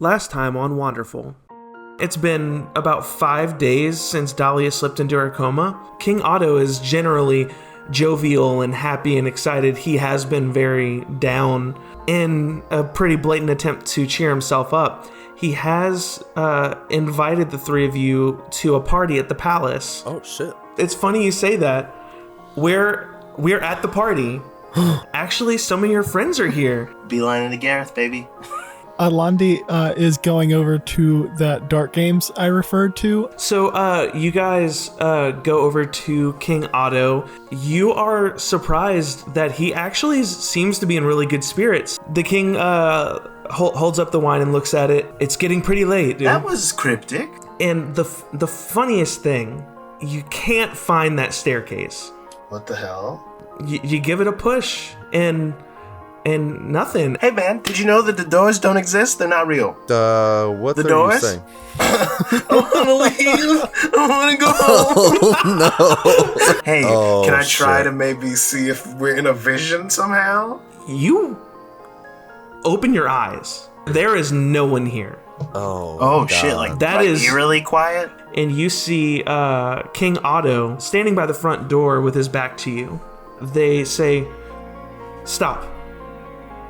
Last time on Wanderful. It's been about 5 days since Dahlia slipped into her coma. King Otto is generally jovial and happy and excited. He has been very down. In a pretty blatant attempt to cheer himself up, he has invited the three of you to a party at the palace. Oh, shit. It's funny you say that. We're at the party. Actually, some of your friends are here. Beeline into Gareth, baby. Alandi is going over to that Dark Games I referred to. So you guys go over to King Otto. You are surprised that he actually seems to be in really good spirits. The king holds up the wine and looks at it. It's getting pretty late, dude. That was cryptic. And the funniest thing, you can't find that staircase. What the hell? You give it a push and nothing. Hey man, did you know that the doors don't exist? They're not real. What the are doors? you saying? I want to leave. I want to go home. Oh, no. Hey, Oh, can I try shit. to maybe see if we're in a vision somehow? You open your eyes. There is no one here. Oh, Oh God. shit, like That like is- eerily quiet? And you see King Otto standing by the front door with his back to you. They say, "Stop."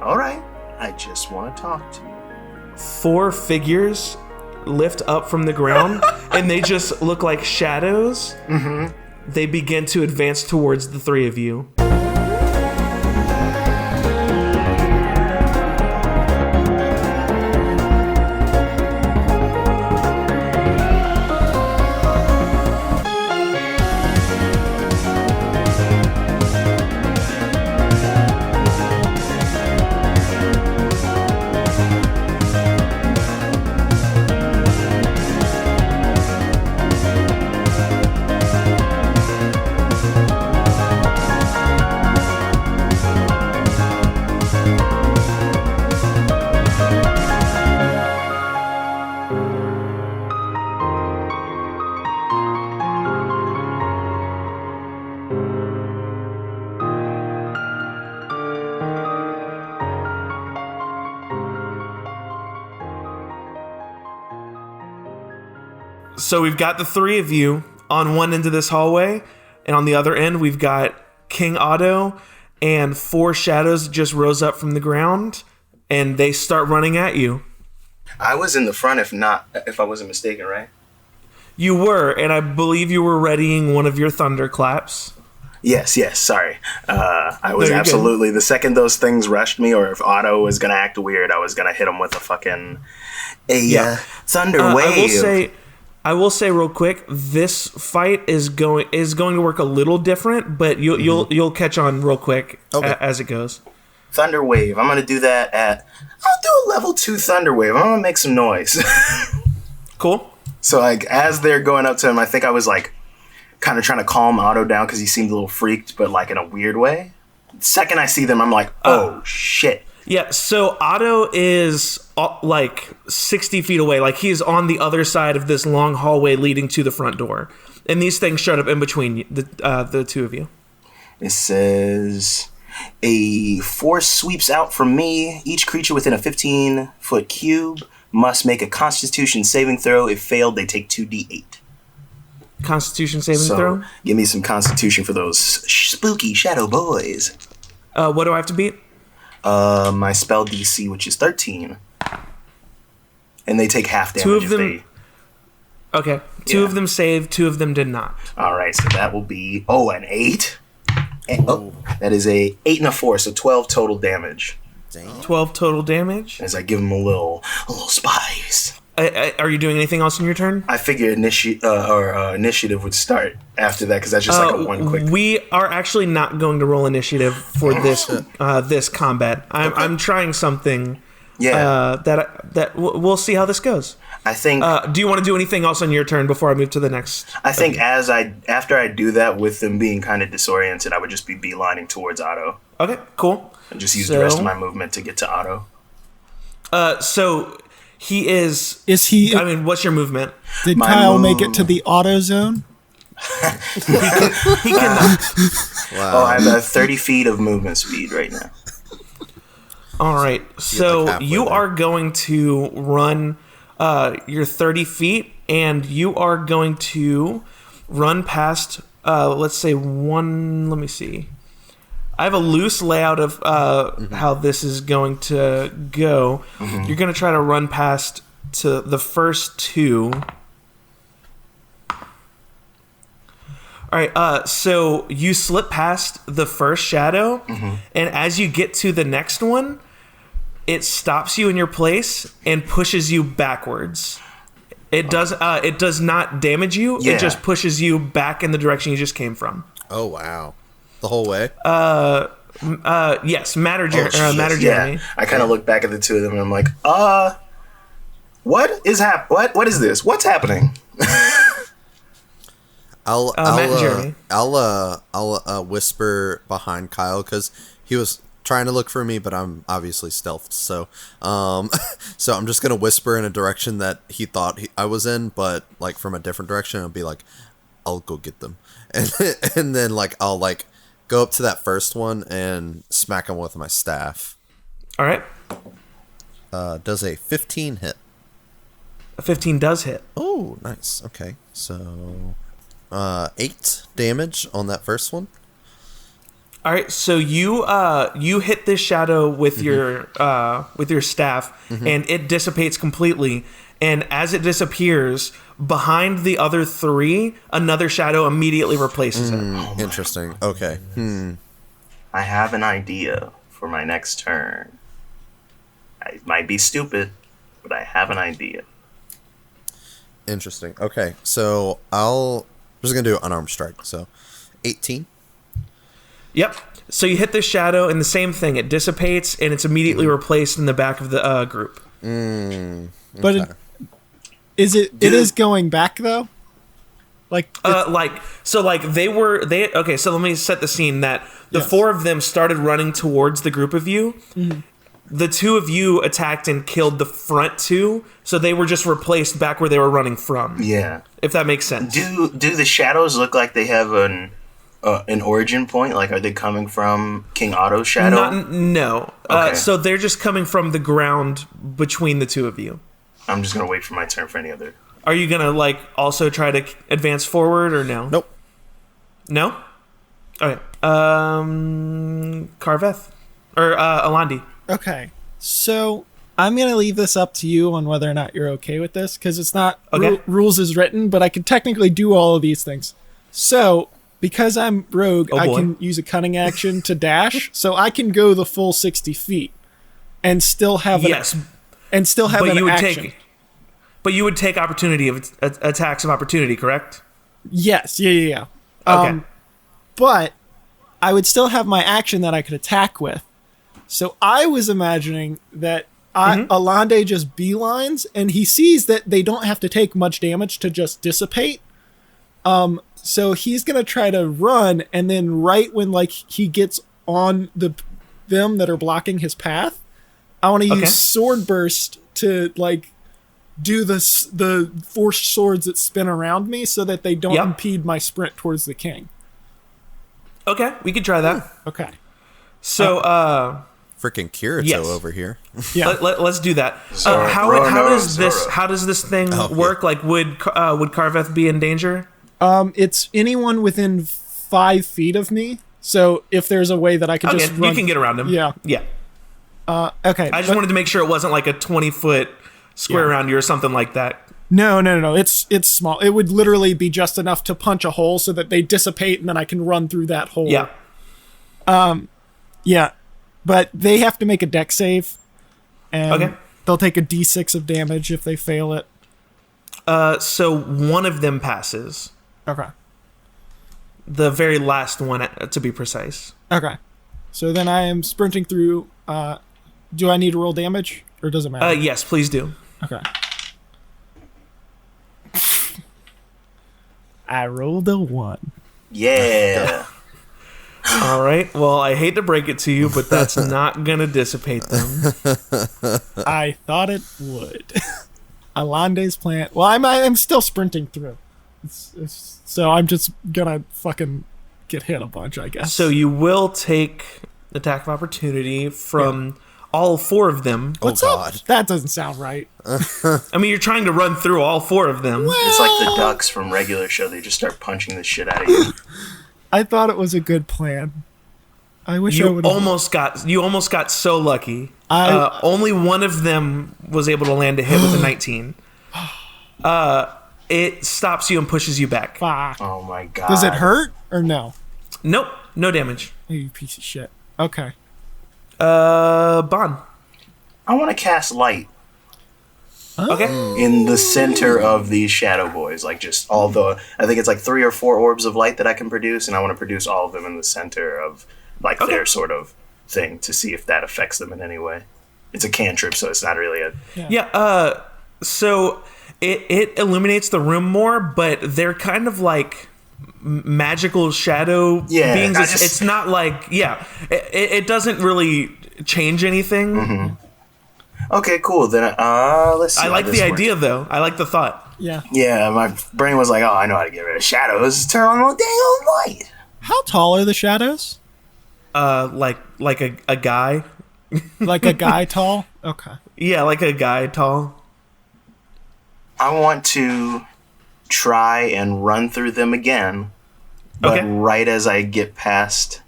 All right, I just want to talk to you. 4 figures lift up from the ground, and they just look like shadows. Mm-hmm. They begin to advance towards the three of you. So we've got the three of you on one end of this hallway, and on the other end we've got King Otto and 4 shadows that just rose up from the ground, and they start running at you. I was in the front, if I wasn't mistaken, right? You were, and I believe you were readying one of your thunderclaps. Yes, sorry. I was No, you're absolutely, the second those things rushed me, or if Otto was going to act weird, I was going to hit him with a fucking, thunder wave. I will say real quick, this fight is going to work a little different, but you'll catch on real quick as it goes. Thunder wave. I'm going to do that I'll do a level 2 thunder wave. I'm going to make some noise. Cool. So like as they're going up to him, I think I was like kind of trying to calm Otto down because he seemed a little freaked, but like in a weird way. The second I see them, I'm like, oh shit. Yeah, so Otto is like 60 feet away. Like he's on the other side of this long hallway leading to the front door. And these things showed up in between the two of you. It says, a force sweeps out from me. Each creature within a 15-foot cube must make a Constitution saving throw. If failed, they take 2d8. Constitution saving throw? Give me some Constitution for those spooky shadow boys. What do I have to beat? My spell DC, which is 13. And they take half damage. 2 of them. Okay. 2 of them saved, 2 of them did not. All right, so that will be an 8. That is a 8 and a 4, so 12 total damage. Damn. 12 total damage. As I give him a little spice. Are you doing anything else in your turn? I figure initiative would start after that because that's just like a one quick. We are actually not going to roll initiative for this combat. I'm trying something. Yeah. That we'll see how this goes. I think. Do you want to do anything else on your turn before I move to the next? I think after I do that with them being kind of disoriented, I would just be beelining towards Otto. Okay, cool. And just use the rest of my movement to get to Otto. So he is. Is he? I mean, what's your movement? Did My Kyle make move- it to the auto zone? He cannot. Oh, I have 30 feet of movement speed right now. All right. So halfway you there. are going to run your 30 feet, and you are going to run past, let's say, one. Let me see. I have a loose layout of how this is going to go. You're going to try to run past to the first two. All right, so you slip past the first shadow, and as you get to the next one, it stops you in your place and pushes you backwards. It does not damage you. Yeah. It just pushes you back in the direction you just came from. Oh wow, the whole way. Yes, Matt or Jesus. Jeremy. I kind of look back at the two of them and I'm like, what is what is this? What's happening? I'll Matt and Jeremy. I'll whisper behind Kyle because he was trying to look for me, but I'm obviously stealthed. So so I'm just gonna whisper in a direction that he thought I was in, but like from a different direction. I'll be like, I'll go get them, and then like I'll like go up to that first one and smack him with my staff. All right. Does a 15 hit? A 15 does hit. Oh, nice. Okay, so 8 damage on that first one. All right, so you hit this shadow with your staff, and it dissipates completely. And as it disappears, behind the other three, another shadow immediately replaces it. Interesting. Okay. I have an idea for my next turn. It might be stupid, but I have an idea. Interesting. Okay, so I'm just gonna do an unarmed strike. So 18. Yep. So you hit this shadow, and the same thing. It dissipates, and it's immediately replaced in the back of the group. But Okay. it is going back though? Like So let me set the scene that the four of them started running towards the group of you. The two of you attacked and killed the front two, so they were just replaced back where they were running from. Yeah. If that makes sense. Do the shadows look like they have an origin point? Like, are they coming from King Otto's shadow? No. Okay. So they're just coming from the ground between the two of you. I'm just gonna wait for my turn for any other. Are you gonna like also try to advance forward or no? Nope. No. Okay. Carveth or Alandi. okay. So I'm gonna leave this up to you on whether or not you're okay with this, because it's not Okay. rules as written, but I can technically do all of these things. So because I'm rogue, Oh, I boy. can use a cunning action to dash, so I can go the full 60 feet and still have Yes, an but you would action. take opportunity of attacks of opportunity, correct? Yes, yeah. Okay. But I would still have my action that I could attack with. So I was imagining that Alande just beelines, and he sees that they don't have to take much damage to just dissipate. So he's gonna try to run, and then right when like he gets on them that are blocking his path, I want to Okay. use sword burst to like do the forced swords that spin around me so that they don't Yep. impede my sprint towards the king. Okay, we could try that. Okay. So, Freaking Kirito Yes. over here. Yeah. let's do that. Zoro, How Zoro, does this Zoro. how does this thing Oh, work? Like, would Carveth be in danger? It's anyone within 5 feet of me. So if there's a way that I can Okay, just run, you can get around him. Yeah. Yeah. Okay. I just wanted to make sure it wasn't like a 20-foot square Yeah. around you or something like that. No. It's small. It would literally be just enough to punch a hole so that they dissipate, and then I can run through that hole. Yeah. Yeah. But they have to make a dex save, and Okay. they'll take a d6 of damage if they fail it. So one of them passes. Okay. The very last one, to be precise. Okay. So then I am sprinting through. Do I need to roll damage, or does it matter? Yes, please do. Okay. I rolled a 1. Yeah. All right. Well, I hate to break it to you, but that's not gonna dissipate them. I thought it would. Alande's plan. Well, I'm still sprinting through. So I'm just gonna fucking get hit a bunch, I guess. So you will take attack of opportunity from all 4 of them. Oh God. That doesn't sound right. I mean, you're trying to run through all 4 of them. It's like the ducks from regular show. They just start punching the shit out of you. I thought it was a good plan. I wish I You would. almost got so lucky. Only one of them was able to land a hit with a 19. It stops you and pushes you back. Fuck. Oh my god. Does it hurt or no? Nope, no damage. Oh, you piece of shit. Okay. Bon. I want to cast light Okay. in the center of these shadow boys. Like just all the, I think it's like 3 or 4 orbs of light that I can produce, and I want to produce all of them in the center of like their sort of thing to see if that affects them in any way. It's a cantrip, so it's not really a. Yeah. So it illuminates the room more, but they're kind of like magical shadow beings. It's not like it doesn't really change anything. Mm-hmm. Okay, cool. Then let's see. I like the idea though. I like the thought. Yeah. Yeah, my brain was like, oh, I know how to get rid of shadows. Turn on the dang old light. How tall are the shadows? Like a guy. Like a guy tall? Okay. Yeah, like a guy tall. I want to try and run through them again, but right as I get past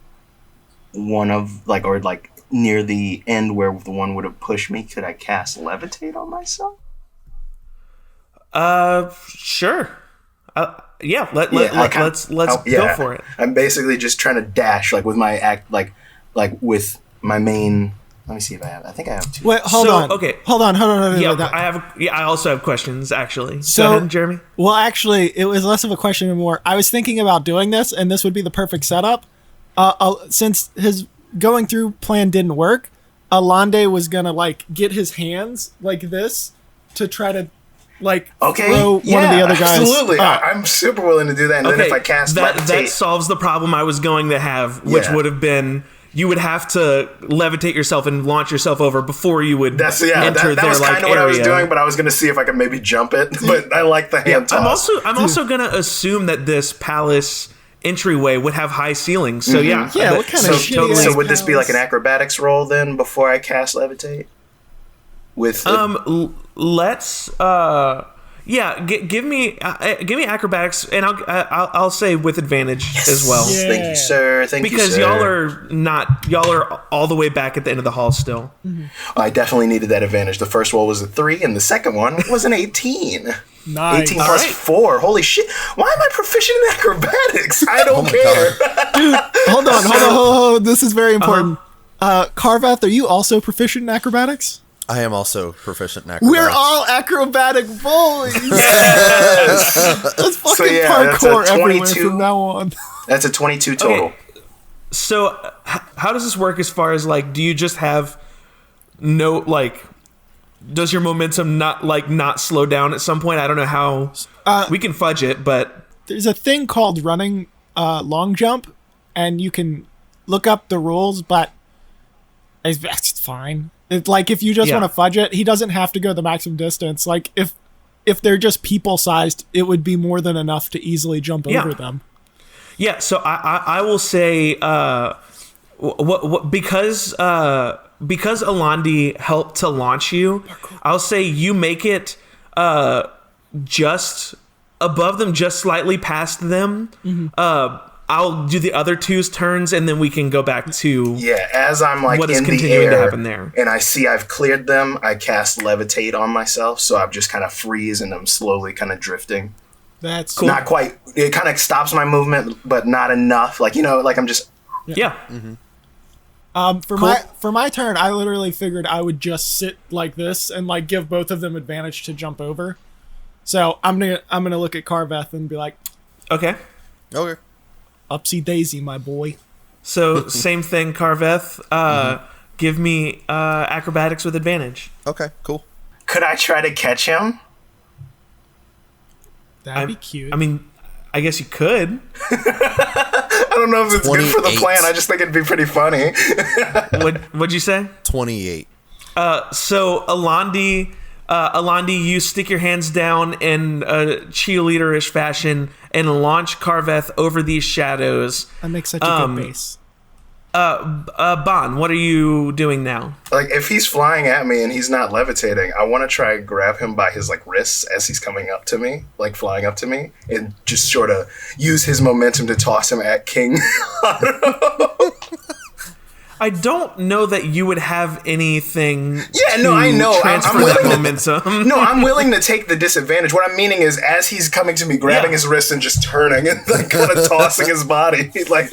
one of or near the end where the one would have pushed me, could I cast levitate on myself? Sure. Let's go for it. I'm basically just trying to dash with my act with my main. Let me see if I have. I think I have 2. Wait, hold on. Okay. Hold on. Yeah, I also have questions actually. So, go ahead, Jeremy. Well, actually, it was less of a question and more. I was thinking about doing this, and this would be the perfect setup. Since his going through plan didn't work, Alande was gonna get his hands like this to try to throw one of the other guys. Absolutely, I'm super willing to do that. And then if I cast that levitate, solves the problem I was going to have, which would have been. You would have to levitate yourself and launch yourself over before you would enter that their was kind of what area. I was doing, but I was going to see if I could maybe jump it. But I like the hand toss. I'm also going to assume that this palace entryway would have high ceilings. So what kind of shitty So would this be like an acrobatics roll then before I cast levitate? With let's give me acrobatics, and I'll say with advantage as well. Yeah. Thank you, sir. Because y'all are all the way back at the end of the hall still. Mm-hmm. I definitely needed that advantage. The first roll was a 3, and the second one was an 18. Nice. 18 plus 4. Holy shit! Why am I proficient in acrobatics? I don't care. Dude, hold on. This is very important. Carvath, are you also proficient in acrobatics? I am also proficient in acrobatics. We're all acrobatic boys. Yes. Let's fucking parkour everywhere from now on. That's a 22 total. Okay. So how does this work as far as do you just have no does your momentum not slow down at some point? I don't know how we can fudge it, but there's a thing called running long jump, and you can look up the rules, but it's fine. It's if you just want to fudge it, he doesn't have to go the maximum distance. If they're just people sized, it would be more than enough to easily jump over them. Yeah, so I will say because Alandi helped to launch you, I'll say you make it just above them, just slightly past them. Mm-hmm. I'll do the other 2's turns, and then we can go back to as I'm what is in continuing the air, to happen there. And I see I've cleared them. I cast levitate on myself, so I'm just kind of freeze and I'm slowly kind of drifting. That's cool. Not quite. It kind of stops my movement, but not enough. I'm just For my turn, I literally figured I would just sit like this and give both of them advantage to jump over. So I'm gonna look at Carveth and be like, okay. Upsy daisy, my boy. So same thing, Carveth. Give me acrobatics with advantage. Okay, cool. Could I try to catch him? That'd be cute. I mean, I guess you could. I don't know if it's good for the plan. I just think it'd be pretty funny. What'd you say? 28. So Alandi, you stick your hands down in a cheerleaderish fashion and launch Carveth over these shadows. That makes such a good base. Bon, what are you doing now? Like, if he's flying at me and he's not levitating, I want to try and grab him by his, like, wrists as he's coming up to me, like, flying up to me, and just sort of use his momentum to toss him at King Otto. I don't know that you would have anything. Yeah, no, I know. Transfer that momentum. No, I'm willing to take the disadvantage. What I'm meaning is, as he's coming to me, grabbing his wrist and just turning and like kind of tossing his body, like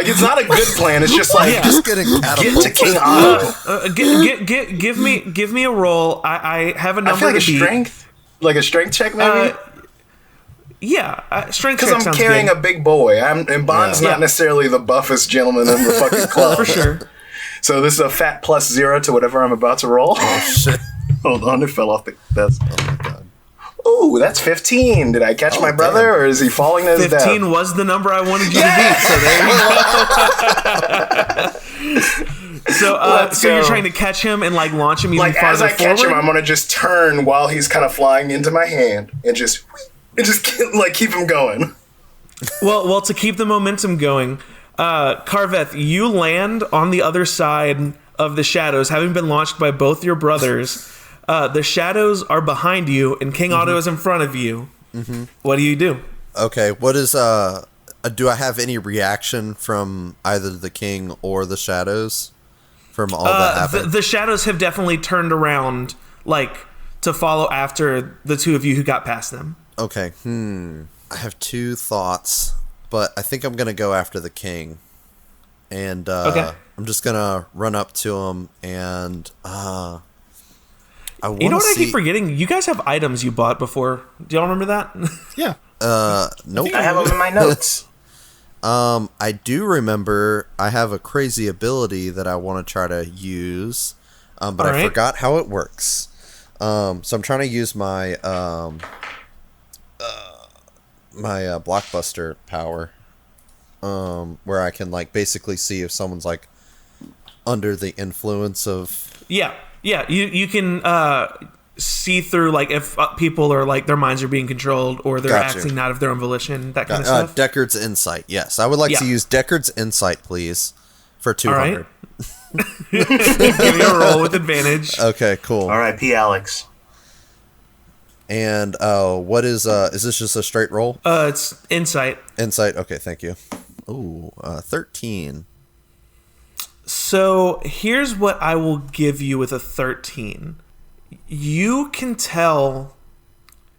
it's not a good plan. It's just like Just getting get to King Otto. Give me a roll. I have a I number feel like to beat. like a strength check, maybe. Strength Because check I'm sounds carrying good. a big boy. And Bond's not necessarily the buffest gentleman in the fucking club. For sure. So this is a fat +0 to whatever I'm about to roll. Oh shit! Hold on, it fell off the desk. Oh my god! Ooh, that's 15. Did I catch my brother, or is he falling to his death? 15 was the number I wanted you to beat. So there you go. So you're trying to catch him and like launch him even Like, farther as I catch him, forward? I'm gonna just turn while he's kind of flying into my hand and just like keep him going. Well, to keep the momentum going, Carveth, you land on the other side of the shadows, having been launched by both your brothers. The shadows are behind you, and King Otto is in front of you. Mm-hmm. What do you do? Okay, what is do I have any reaction from either the king or the shadows from all that happened? The shadows have definitely turned around, like to follow after the two of you who got past them. Okay, I have two thoughts, but I think I'm gonna go after the king, and I'm just gonna run up to him and I want to You know what see. I keep forgetting? You guys have items you bought before. Do y'all remember that? Yeah. Nope. I have them in my notes. I do remember I have a crazy ability that I want to try to use, but All I right. forgot how it works. So I'm trying to use my blockbuster power, where I can like basically see if someone's like under the influence of. Yeah. You can see through like if people are like their minds are being controlled or they're Gotcha. acting not of their own volition, that kind of stuff. Deckard's Insight. Yes, I would like to Yeah. use Deckard's Insight, please, for 200. right. Give me a roll with advantage. Okay, cool. R.I.P. Alex. And what is this just a straight roll? It's insight. Insight. Okay, thank you. Ooh, 13. So here's what I will give you with a 13. You can tell,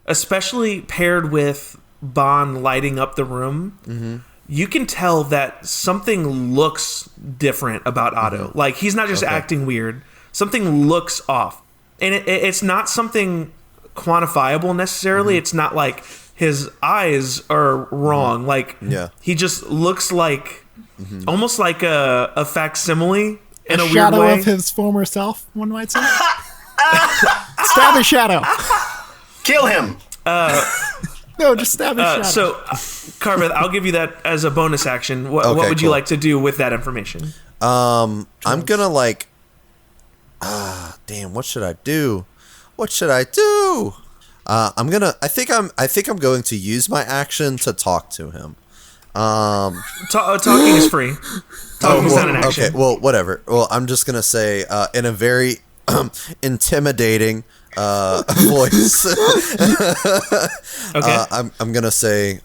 especially paired with Bon lighting up the room, you can tell that something looks different about Otto. Like, he's not just acting weird. Something looks off. And it's not something quantifiable necessarily. It's not like his eyes are wrong. Like, he just looks like almost like a facsimile in a weird shadow way. of his former self, one might say. Stab his shadow. Kill him. No, just stab his shadow. So, Carveth, I'll give you that as a bonus action. What would you cool. like to do with that information? I'm gonna like. Damn. What should I do? What should I do? I'm gonna. I think I'm going to use my action to talk to him. Talking is free. Talking is not an action. Okay. Well, whatever. Well, I'm just gonna say in a very intimidating voice. Okay. I'm gonna say.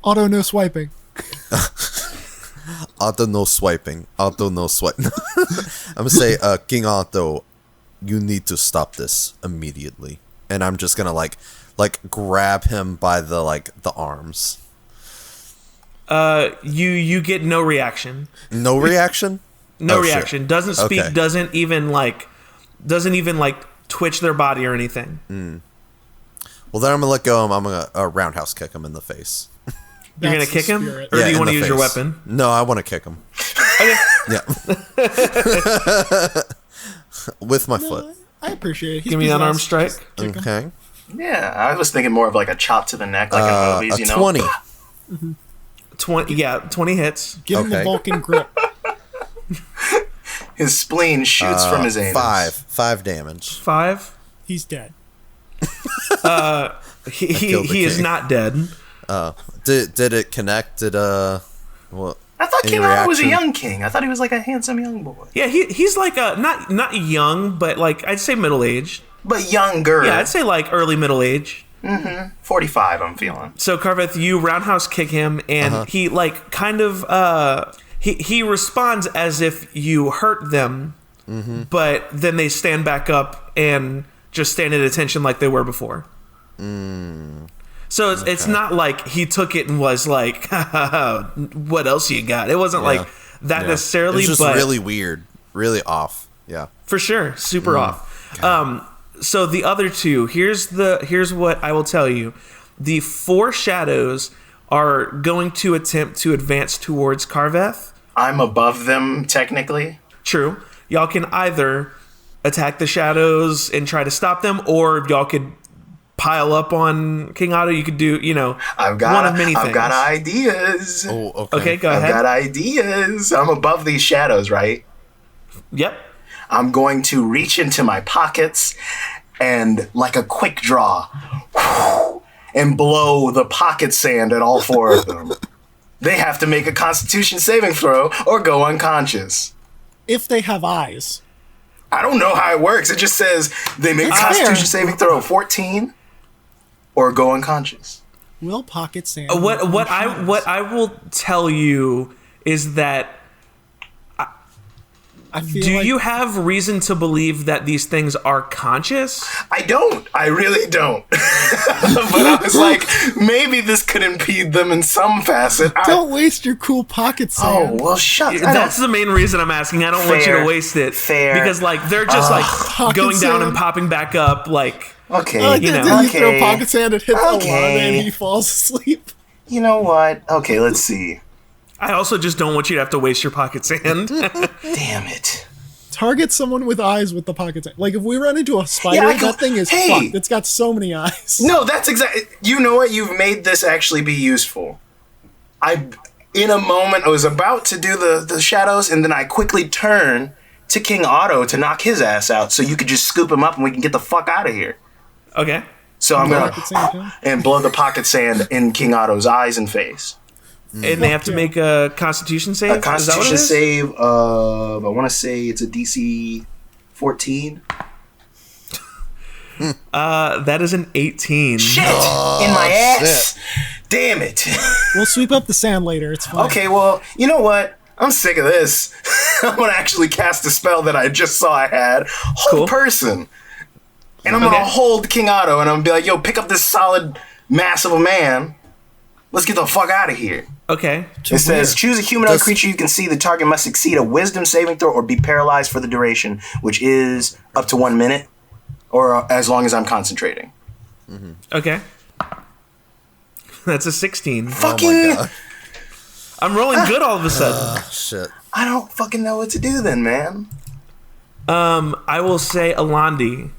Auto no swiping. Otto no swiping. Otto no swipe. I'm gonna say, King Otto, you need to stop this immediately. And I'm just gonna like grab him by the arms. You get no reaction. No reaction? No Oh, reaction. shit. Doesn't speak. Okay. Doesn't even twitch their body or anything. Well, then I'm gonna let go of him. I'm gonna roundhouse kick him in the face. You're gonna That's kick the him, spirit. or do you in want to the use your face. weapon? No, I want to kick him. Okay. Yeah. With my foot. I appreciate it. He's Give me an unarmed possessed. strike. Kick him. Okay. Yeah, I was thinking more of like a chop to the neck, like in movies, A you know? 20. 20. Yeah, 20 hits. Give him the Okay. Vulcan grip. His spleen shoots from his anus. 5 damage. 5. He's dead. He killed the is king. not dead. Did it connect? What? I thought Any King Otto was a reaction? young king. I thought he was like a handsome young boy. Yeah, he's like not young, but like I'd say middle aged. But younger. Yeah, I'd say like early middle age. 45, I'm feeling. So Carveth, you roundhouse kick him, and he like kind of he responds as if you hurt them, but then they stand back up and just stand at attention like they were before. So it's not like he took it and was like, what else you got? It wasn't like that necessarily. It was just but really weird, really off. Yeah, for sure, super off. So the other two, here's what I will tell you. The 4 shadows are going to attempt to advance towards Carveth. I'm above them, technically. True. Y'all can either attack the shadows and try to stop them, or y'all could pile up on King Otto. You could do, one of many things. I've got ideas. Oh, okay. Okay, go I've ahead. got ideas. I'm above these shadows, right? Yep. I'm going to reach into my pockets and, like a quick draw, and blow the pocket sand at all 4 of them. They have to make a Constitution saving throw or go unconscious. If they have eyes. I don't know how it works. It just says they make a That's Constitution fair. saving throw of 14 or go unconscious. Will pocket sand. What I will tell you is that I feel do like you have reason to believe that these things are conscious? I don't. I really don't. But I was like, maybe this could impede them in some facet. don't waste your cool pocket Oh, sand. well, shut up. That's the main reason I'm asking. I don't want you Fair. to waste it. Fair. Because like they're just Pocket going down sand. and popping back up like Okay. I like that you throw okay. pocket sand and hit the Okay. one and he falls asleep. You know what? Okay, let's see. I also just don't want you to have to waste your pocket sand. Damn it. Target someone with eyes with the pocket sand. Like if we run into a spider, Yeah, I go- that thing is Hey! fucked. It's got so many eyes. No, that's exactly. You know what? You've made this actually be useful. In a moment, I was about to do the shadows, and then I quickly turn to King Otto to knock his ass out, so you could just scoop him up and we can get the fuck out of here. Okay. So I'm Pocket sand, huh? gonna and blow the pocket sand in King Otto's eyes and face. And they have to make a Constitution save. A Is that what it Constitution is? save of, I want to say it's a DC 14. That is an 18. Shit! In my ass! Damn it. We'll sweep up the sand later. It's fine. Okay, well, you know what? I'm sick of this. I'm gonna actually cast a spell that I just saw I had. Hold Cool. person. And I'm gonna hold King Otto and I'm gonna be like, yo, pick up this solid mass of a man. Let's get the fuck out of here. Okay. It says, choose a humanoid creature you can see. The target must succeed a wisdom saving throw or be paralyzed for the duration, which is up to 1 minute, or as long as I'm concentrating. Okay. That's a 16. Fucking, God. I'm rolling good all of a sudden. Shit. I don't fucking know what to do then, man. I will say Alandi.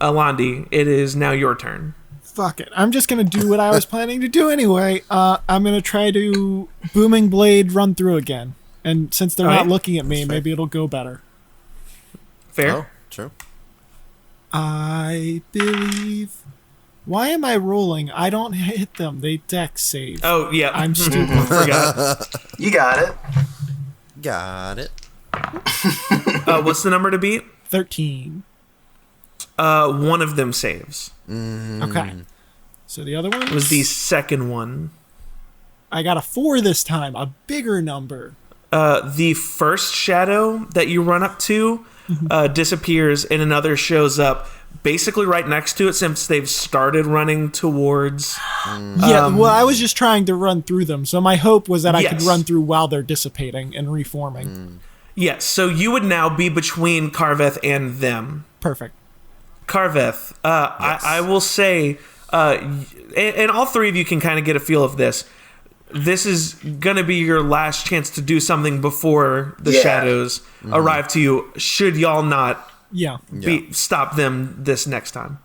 Alandi, it is now your turn. Fuck it. I'm just gonna do what I was planning to do anyway. I'm gonna try to booming blade run through again. And since they're Alright. not looking at me, maybe it'll go better. Fair? Oh, true. I believe. Why am I rolling? I don't hit them. They dex save. Oh, yeah. I'm stupid. Forgot. You got it. Got it. What's the number to beat? 13. One of them saves. Okay. So the other one It was the second one. I got a 4 this time, a bigger number. The first shadow that you run up to disappears and another shows up basically right next to it since they've started running towards... Yeah, well, I was just trying to run through them, so my hope was that I could Yes. run through while they're dissipating and reforming. Yes, so you would now be between Carveth and them. Perfect. Carveth, I will say, and all three of you can kind of get a feel of this. This is going to be your last chance to do something before the Yeah. shadows arrive to you, should y'all not Yeah. stop them this next time.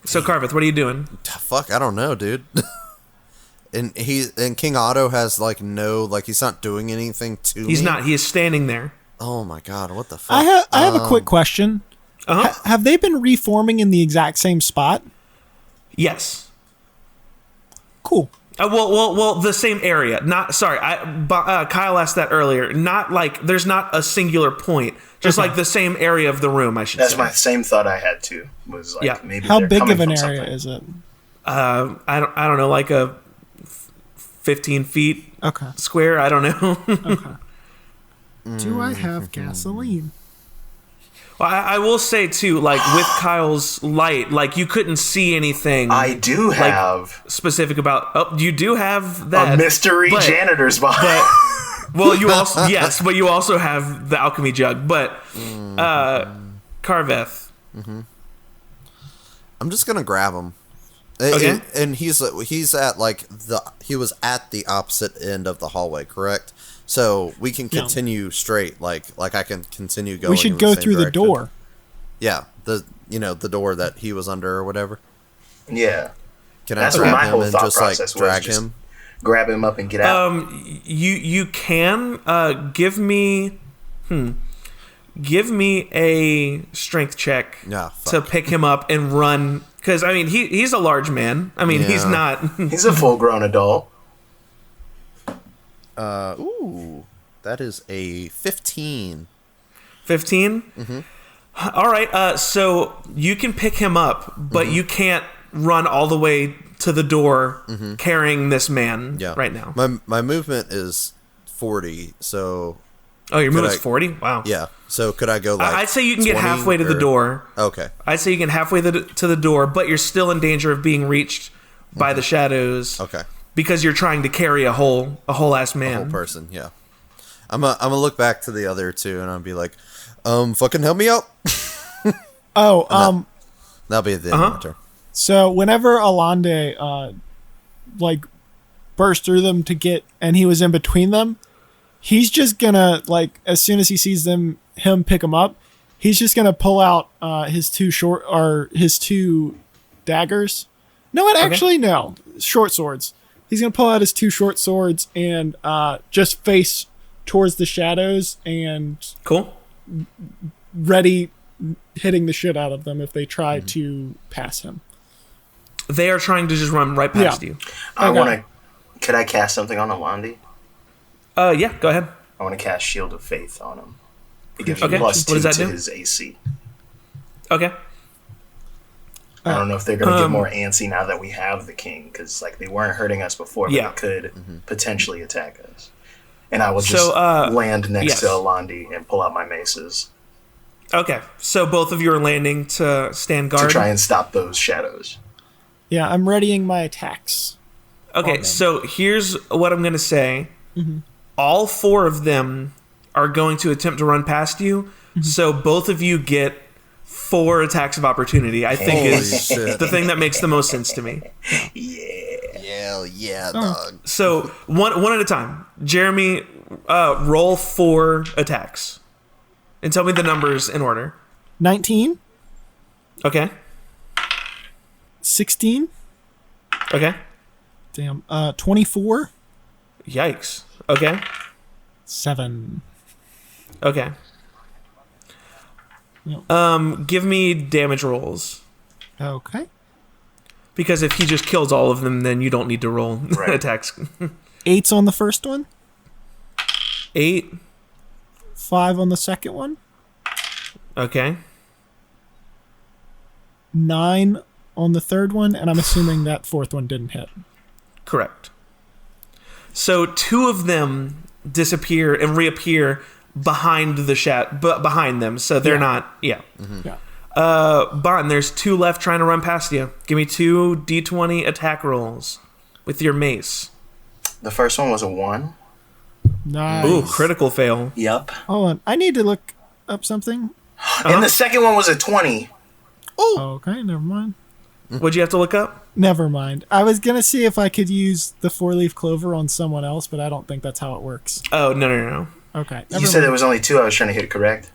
So, Carveth, what are you doing? Fuck, I don't know, dude. and King Otto has he's not doing anything to me. He's not. He is standing there. Oh my god, what the fuck? I have a quick question. Have they been reforming in the exact same spot? Yes. Cool. Well, the same area. Not sorry. Kyle asked that earlier. Not like there's not a singular point. Just like the same area of the room. I should. That's say. my same thought I had too. Was like maybe How they're big coming of an from area something. is it? I don't know, like a 15 feet Okay. square. I don't know. Do I have gasoline? Well, I will say too, like with Kyle's light, like you couldn't see anything. I do have specific about. Oh, you do have that a mystery janitor's box. But well, you also yes, but you also have the alchemy jug. But Carveth. I'm just gonna grab him. Okay. And he's at he was at the opposite end of the hallway, correct? So we can continue straight, like I can continue going. We should go through the door. Yeah, the door that he was under or whatever. Yeah, Can I that's what my grab him whole and thought just like process was. drag Just him? grab him up and get out. You can give me a strength check to pick him up and run, because I mean he's a large man. I mean he's not. He's a full-grown adult. Ooh, that is a 15. 15? Mm-hmm. All right, so you can pick him up, but you can't run all the way to the door carrying this man right now. My movement is 40, so... Oh, your movement's 40? Wow. Yeah, so could I go like I'd say you can get halfway to the door. Okay. I'd say you can halfway to the door, but you're still in danger of being reached by the shadows. Okay. Because you're trying to carry a whole ass man. A whole person, yeah. I'm gonna look back to the other two and I'll be like, fucking help me out. That'll be the end of my turn. So whenever Alande burst through them and he was in between them, he's just gonna, like, as soon as he sees him pick him up, he's just gonna pull out his two daggers. No, actually no, short swords. He's gonna pull out his two short swords and just face towards the shadows and ready hitting the shit out of them if they try to pass him. They are trying to just run right past you. Could I cast something on Alandi? Yeah, go ahead. I want to cast Shield of Faith on him. It gives me +2 to his AC. Okay. I don't know if they're going to get more antsy now that we have the king, because like they weren't hurting us before, but they could potentially attack us. And I will just land next to Alandi and pull out my maces. Okay, so both of you are landing to stand guard? To try and stop those shadows. Yeah, I'm readying my attacks. Okay, so here's what I'm going to say. All four of them are going to attempt to run past you, so both of you get 4 attacks of opportunity, I think is the thing that makes the most sense to me. Yeah, dog. So one at a time. Jeremy, roll 4 attacks. And tell me the numbers in order. 19. Okay. 16. Okay. Damn. 24. Yikes. Okay. 7. Okay. Give me damage rolls. Okay. Because if he just kills all of them, then you don't need to roll attacks. 8's on the first one. 8. 5 on the second one. Okay. 9 on the third one, and I'm assuming that fourth one didn't hit. Correct. So 2 of them disappear and reappear behind behind them, so they're not. Yeah. Bon, there's 2 left trying to run past you. Give me 2 d20 attack rolls with your mace. The first one was a 1. Nice. Ooh, critical fail. Yep. Hold on, I need to look up something. And the second one was a 20. Okay, never mind. What'd you have to look up? Never mind. I was gonna see if I could use the 4-leaf clover on someone else, but I don't think that's how it works. Oh, no. Okay. You said there was only 2 I was trying to hit, correct?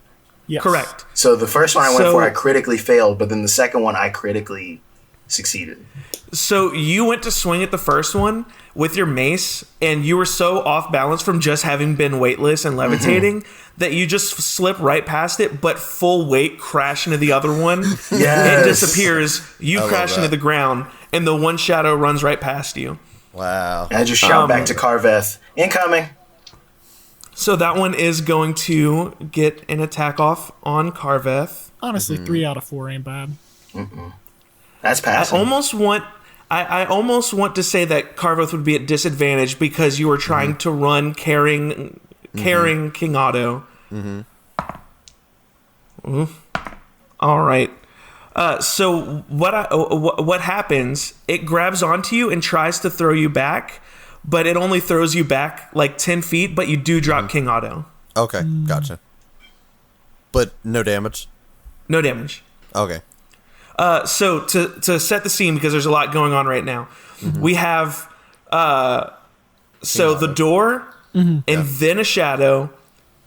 Yes. Correct. So the first one I went for, I critically failed, but then the second one, I critically succeeded. So you went to swing at the first one with your mace, and you were so off balance from just having been weightless and levitating that you just slip right past it, but full weight crash into the other one. Yes. It disappears. You crash into the ground, and the one shadow runs right past you. Wow. And I just shout back to Carveth, incoming. So that one is going to get an attack off on Carveth. Honestly, 3 out of 4 ain't bad. That's passing. I almost want to say that Carveth would be at disadvantage because you were trying to run carrying King Otto. All right. So what happens? It grabs onto you and tries to throw you back, but it only throws you back like 10 feet. But you do drop King Otto. Okay, gotcha. But no damage. No damage. Okay. So to set the scene, because there's a lot going on right now, we have the door, and then a shadow,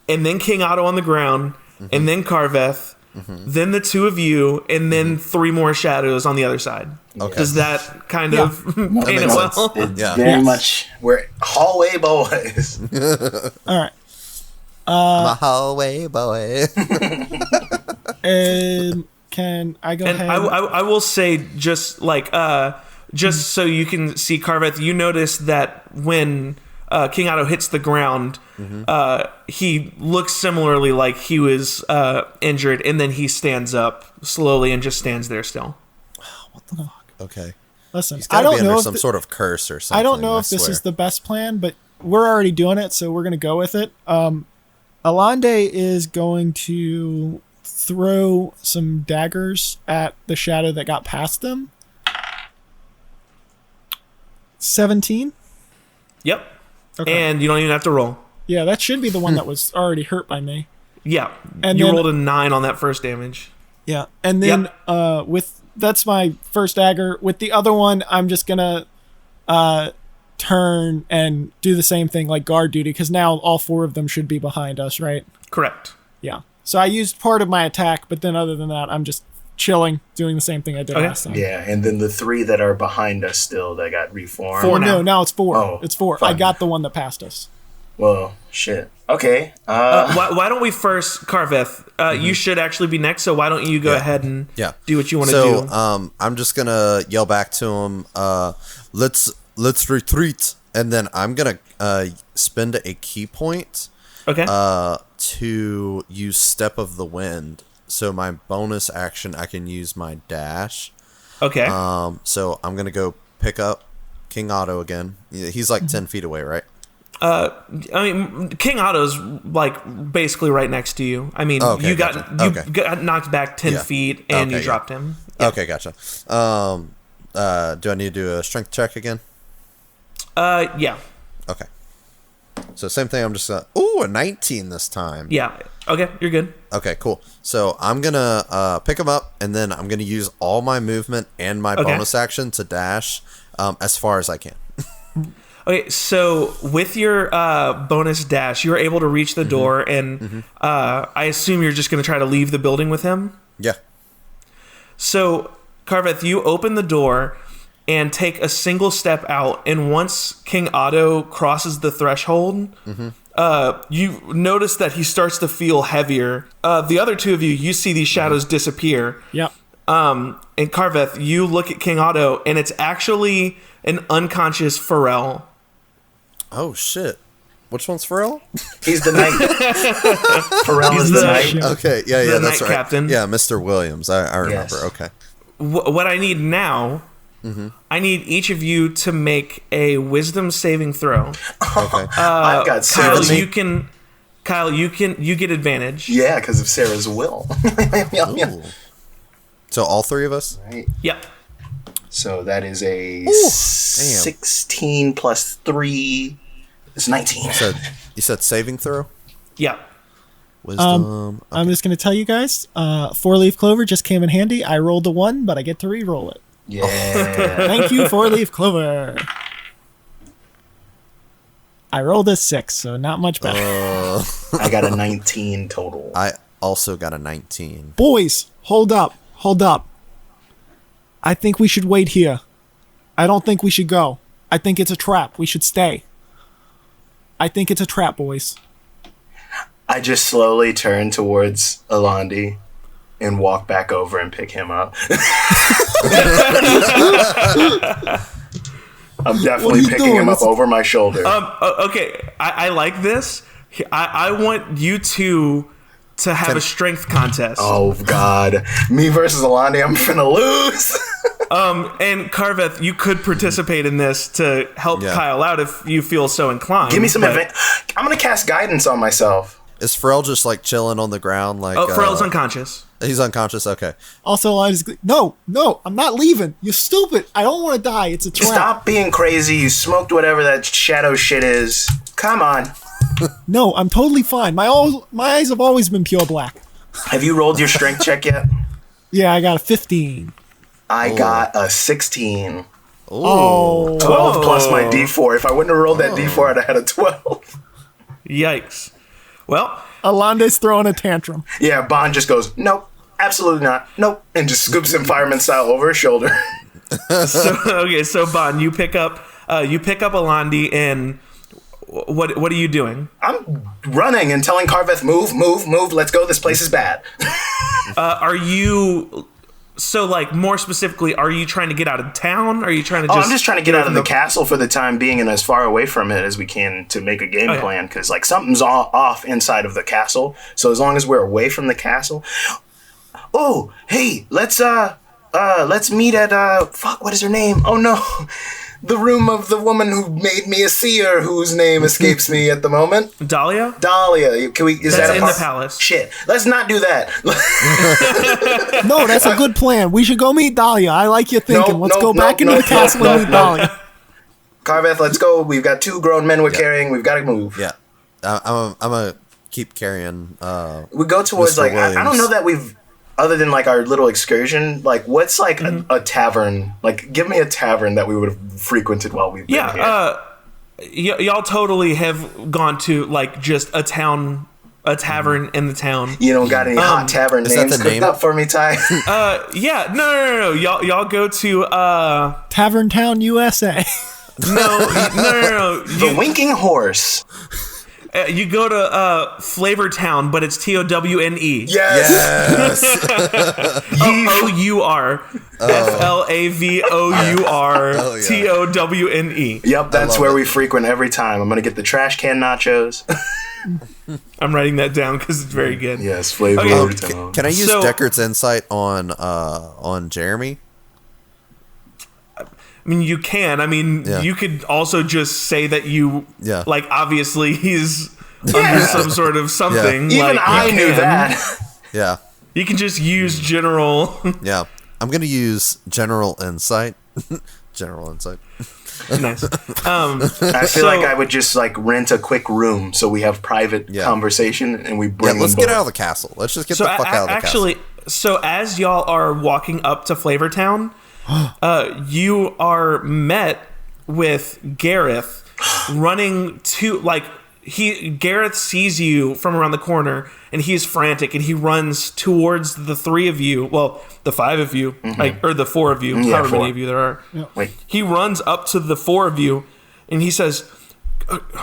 and then King Otto on the ground, and then Carveth, then the two of you, and then 3 more shadows on the other side. Okay. Does that kind of paint it makes well? It's Yeah. very much. We're hallway boys. All right. I'm a hallway boy. Can I go And ahead? I will say, just so you can see Carveth, you notice that when King Otto hits the ground, he looks similarly like he was injured, and then he stands up slowly and just stands there still. What the fuck? Okay. Listen, He's I got to don't be know under if some sort of curse or something. I don't know if this is the best plan, but we're already doing it, so we're gonna go with it. Alande is going to throw some daggers at the shadow that got past them. 17. Yep. Okay. And you don't even have to roll. Yeah, that should be the one that was already hurt by me. Yeah. And you then- rolled a 9 on that first damage. Yeah, and then that's my first dagger. With the other one, I'm just gonna turn and do the same thing, like guard duty, because now all 4 of them should be behind us, right? Correct. Yeah. So I used part of my attack, but then other than that, I'm just chilling, doing the same thing I did Okay. last time. Yeah, and then the 3 that are behind us still that got reformed. 4 now. No, now it's 4. Oh, It's 4. fuck. I got the one that passed us. Well, shit. Okay. Why don't we first, Carveth? You should actually be next, so why don't you go ahead and do what you want to do? So, I'm just gonna yell back to him. Let's retreat, and then I'm gonna spend a key point. Okay. To use Step of the Wind. So my bonus action, I can use my dash. Okay. So I'm gonna go pick up King Otto again. He's like 10 feet away, right? I mean, King Otto's like basically right next to you. I mean, Okay, you gotcha. got got knocked back 10 feet and you dropped him. Yeah. Okay, gotcha. Do I need to do a strength check again? Yeah. Okay. So same thing. I'm just a 19 this time. Yeah. Okay, you're good. Okay, cool. So I'm gonna pick him up, and then I'm gonna use all my movement and my bonus action to dash as far as I can. Okay, so with your bonus dash, you're able to reach the door, and I assume you're just going to try to leave the building with him? Yeah. So, Carveth, you open the door and take a single step out, and once King Otto crosses the threshold, you notice that he starts to feel heavier. The other 2 of you, you see these shadows disappear. Yep. And Carveth, you look at King Otto, and it's actually an unconscious Pharrell. Oh shit! Which one's Pharrell? He's the knight. Pharrell is the knight. Okay, yeah, The that's knight right. captain. Yeah, Mr. Williams. I remember. Yes. Okay. What I need now, I need each of you to make a wisdom saving throw. Okay. I've got Sarah's. Kyle, you get advantage. Yeah, because of Sarah's will. Ooh. So all 3 of us. Right. Yep. So that is a damn. 16 plus 3 is 19. You said saving throw. Yep. Wisdom. I'm just going to tell you guys, 4-leaf clover just came in handy. I rolled a 1, but I get to re-roll it. Yeah. Thank you, 4-leaf clover. I rolled a 6, so not much better. I got a 19 total. I also got a 19. Boys, hold up. I think we should wait here. I don't think we should go. I think it's a trap. We should stay. I think it's a trap, boys. I just slowly turn towards Alandi and walk back over and pick him up. I'm What definitely are you picking doing? him up It's- over my shoulder. Okay, I like this. I want you two to have a strength contest. Oh God, me versus Alandi, I'm finna lose. And Carveth, you could participate in this to help Kyle out if you feel so inclined. Give me some advantage. I'm gonna cast guidance on myself. Is Pharrell just like chilling on the ground? Like, Oh, Pharrell's unconscious. He's unconscious. Okay. Also, no, I'm not leaving. You're stupid. I don't want to die. It's a trap. Stop being crazy. You smoked whatever that shadow shit is. Come on. No, I'm totally fine. My eyes have always been pure black. Have you rolled your strength check yet? Yeah, I got a 15. I got a 16. Oh. 12 plus my D4. If I wouldn't have rolled that D4, I'd have had a 12. Yikes. Well, Alande's throwing a tantrum. Yeah, Bond just goes, nope, absolutely not, nope, and just scoops him fireman style over his shoulder. so Bon, you pick up Alandi, and what are you doing? I'm running and telling Carveth, move, let's go, this place is bad. Are you... So, like, more specifically, are you trying to get out of town? Are you trying to I'm just trying to get out of the castle for the time being and as far away from it as we can to make a game plan, because, like, something's off inside of the castle, so as long as we're away from the castle... Oh, hey, let's meet at, what is her name? Oh, no. The room of the woman who made me a seer, whose name escapes me at the moment. Dahlia? Dahlia. Can we? Is That's that in the palace. Shit. Let's not do that. No, that's a good plan. We should go meet Dahlia. I like your thinking. Let's go back into the castle and meet Dahlia. Carveth, let's go. We've got 2 grown men we're carrying. We've got to move. Yeah. I'm gonna keep carrying. We go towards, Mr. like, I don't know that we've, other than, like, our little excursion, like, what's, like, a tavern? Like, give me a tavern that we would have frequented while we've been here. Y'all totally have gone to, like, just a tavern in the town. You don't got any hot tavern is that names the cooked name? up for me, Ty? Yeah, no. Y'all go to, Tavern Town, USA. no. The Winking Horse. You go to Flavor Town, but it's TOWNE. Yes. OUR. FLAVOUR Yep, that's where we frequent every time. I'm going to get the trash can nachos. I'm writing that down because it's very good. Yes, Flavor Town. Can I use So- Deckard's insight on Jeremy? I mean, you can. I mean, you could also just say that you, like, obviously he's under some sort of something. Yeah. Even like, I knew that. Yeah. You can just use general. Yeah. I'm gonna use general insight. General insight. Nice. I feel like I would just, like, rent a quick room so we have private conversation and we bring Let's them get both. out of the castle. Let's just get the fuck out of the actually, castle. so as y'all are walking up to Flavor Town, you are met with Gareth running to, like, Gareth sees you from around the corner and he's frantic and he runs towards the 3 of you, well, the 5 of you, like, or the 4 of you, however 4. many of you there are. Wait. He runs up to the 4 of you and he says,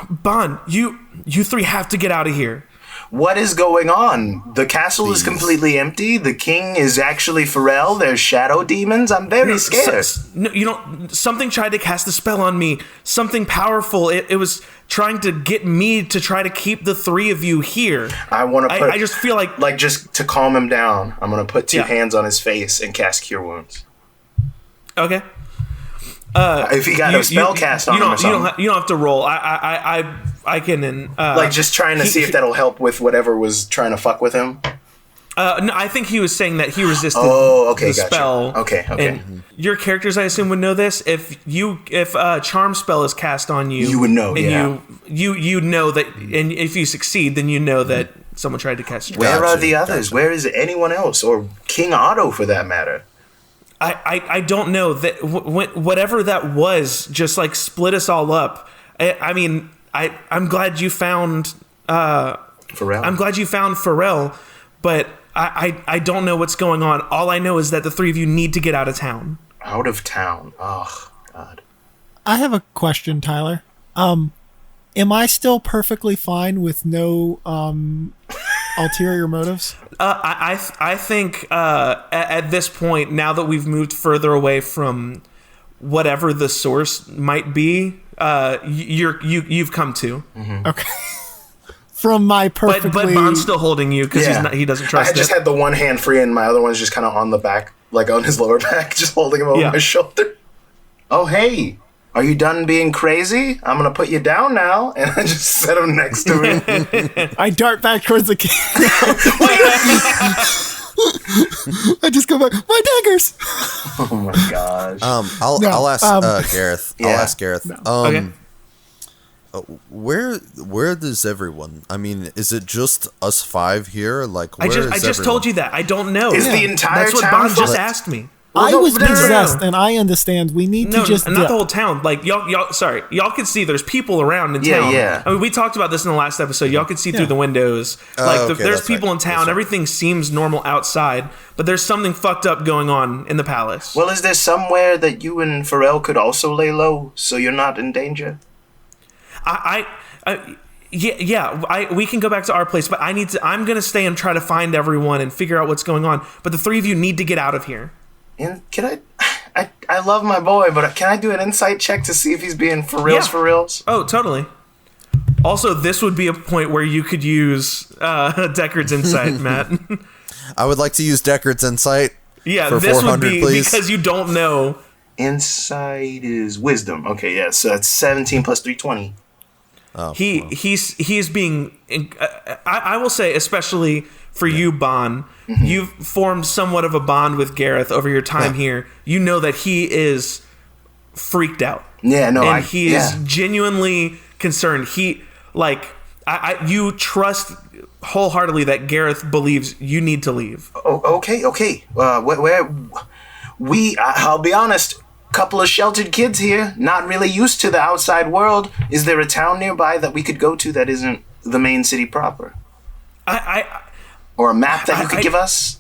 Bon, you 3 have to get out of here. What is going on? The castle is completely empty. The king is actually Pharrell. There's shadow demons. I'm very scared. Something tried to cast a spell on me. Something powerful. It was trying to get me to try to keep the 3 of you here. I want to put... I just feel like just to calm him down, I'm going to put 2 Yeah. hands on his face and cast Cure Wounds. Okay. If he got a spell cast on him or something. You don't have to roll. I can. Like, just trying to see if that'll help with whatever was trying to fuck with him. No, I think he was saying that he resisted the gotcha. spell. Okay. And your characters, I assume, would know this. If charm spell is cast on you, You would know, and you know that, and if you succeed, then you know that someone tried to cast. Where are the Gotcha. others? Where is anyone else? Or King Otto, for that matter? I don't know that whatever that was just, like, split us all up. I mean, I'm glad you found Pharrell. I'm glad you found Pharrell, but I don't know what's going on. All I know is that the 3 of you need to get out of town. Out of town. Oh, God. I have a question, Tyler. Am I still perfectly fine with no ulterior motives? I think at this point, now that we've moved further away from whatever the source might be, you've come to. Okay. From my perfectly... But Bond's still holding you because he doesn't trust I just had the one hand free and my other one's just kind of on the back, like on his lower back, just holding him over my shoulder. Oh, hey, are you done being crazy? I'm going to put you down now. And I just set him next to me. I dart back towards the king. I just go back, my daggers! Oh my gosh. I'll ask Gareth. Yeah. I'll ask Gareth. Okay. Where does everyone? I mean, is it just us 5 here? Like, I just everyone? told you that. I don't know. Is the entire That's what town Bond just full? asked me. I was no. possessed, and I understand. We need to just not dip. the whole town. Like y'all, sorry, y'all can see there's people around in town. Yeah. I mean, we talked about this in the last episode. Y'all can see through the windows. Okay, there's that's people right. in town. That's right. Everything seems normal outside, but there's something fucked up going on in the palace. Well, is there somewhere that you and Pharrell could also lay low so you're not in danger? We can go back to our place, but I'm gonna stay and try to find everyone and figure out what's going on. But the 3 of you need to get out of here. And can I love my boy, but can I do an insight check to see if he's being for reals, Yeah. for reals? Oh, totally. Also, this would be a point where you could use Deckard's insight, Matt. I would like to use Deckard's insight. Yeah, for this 400, would be please. because you don't know. Insight is wisdom. Okay, yeah, so that's 17 plus 320. He's being. I will say, especially for you, Bond, you've formed somewhat of a bond with Gareth over your time here. You know that he is freaked out. Yeah, no, and he is genuinely concerned. You trust wholeheartedly that Gareth believes you need to leave. Oh, okay. I'll be honest, couple of sheltered kids here, not really used to the outside world. Is there a town nearby that we could go to that isn't the main city proper? Or a map that you could give us?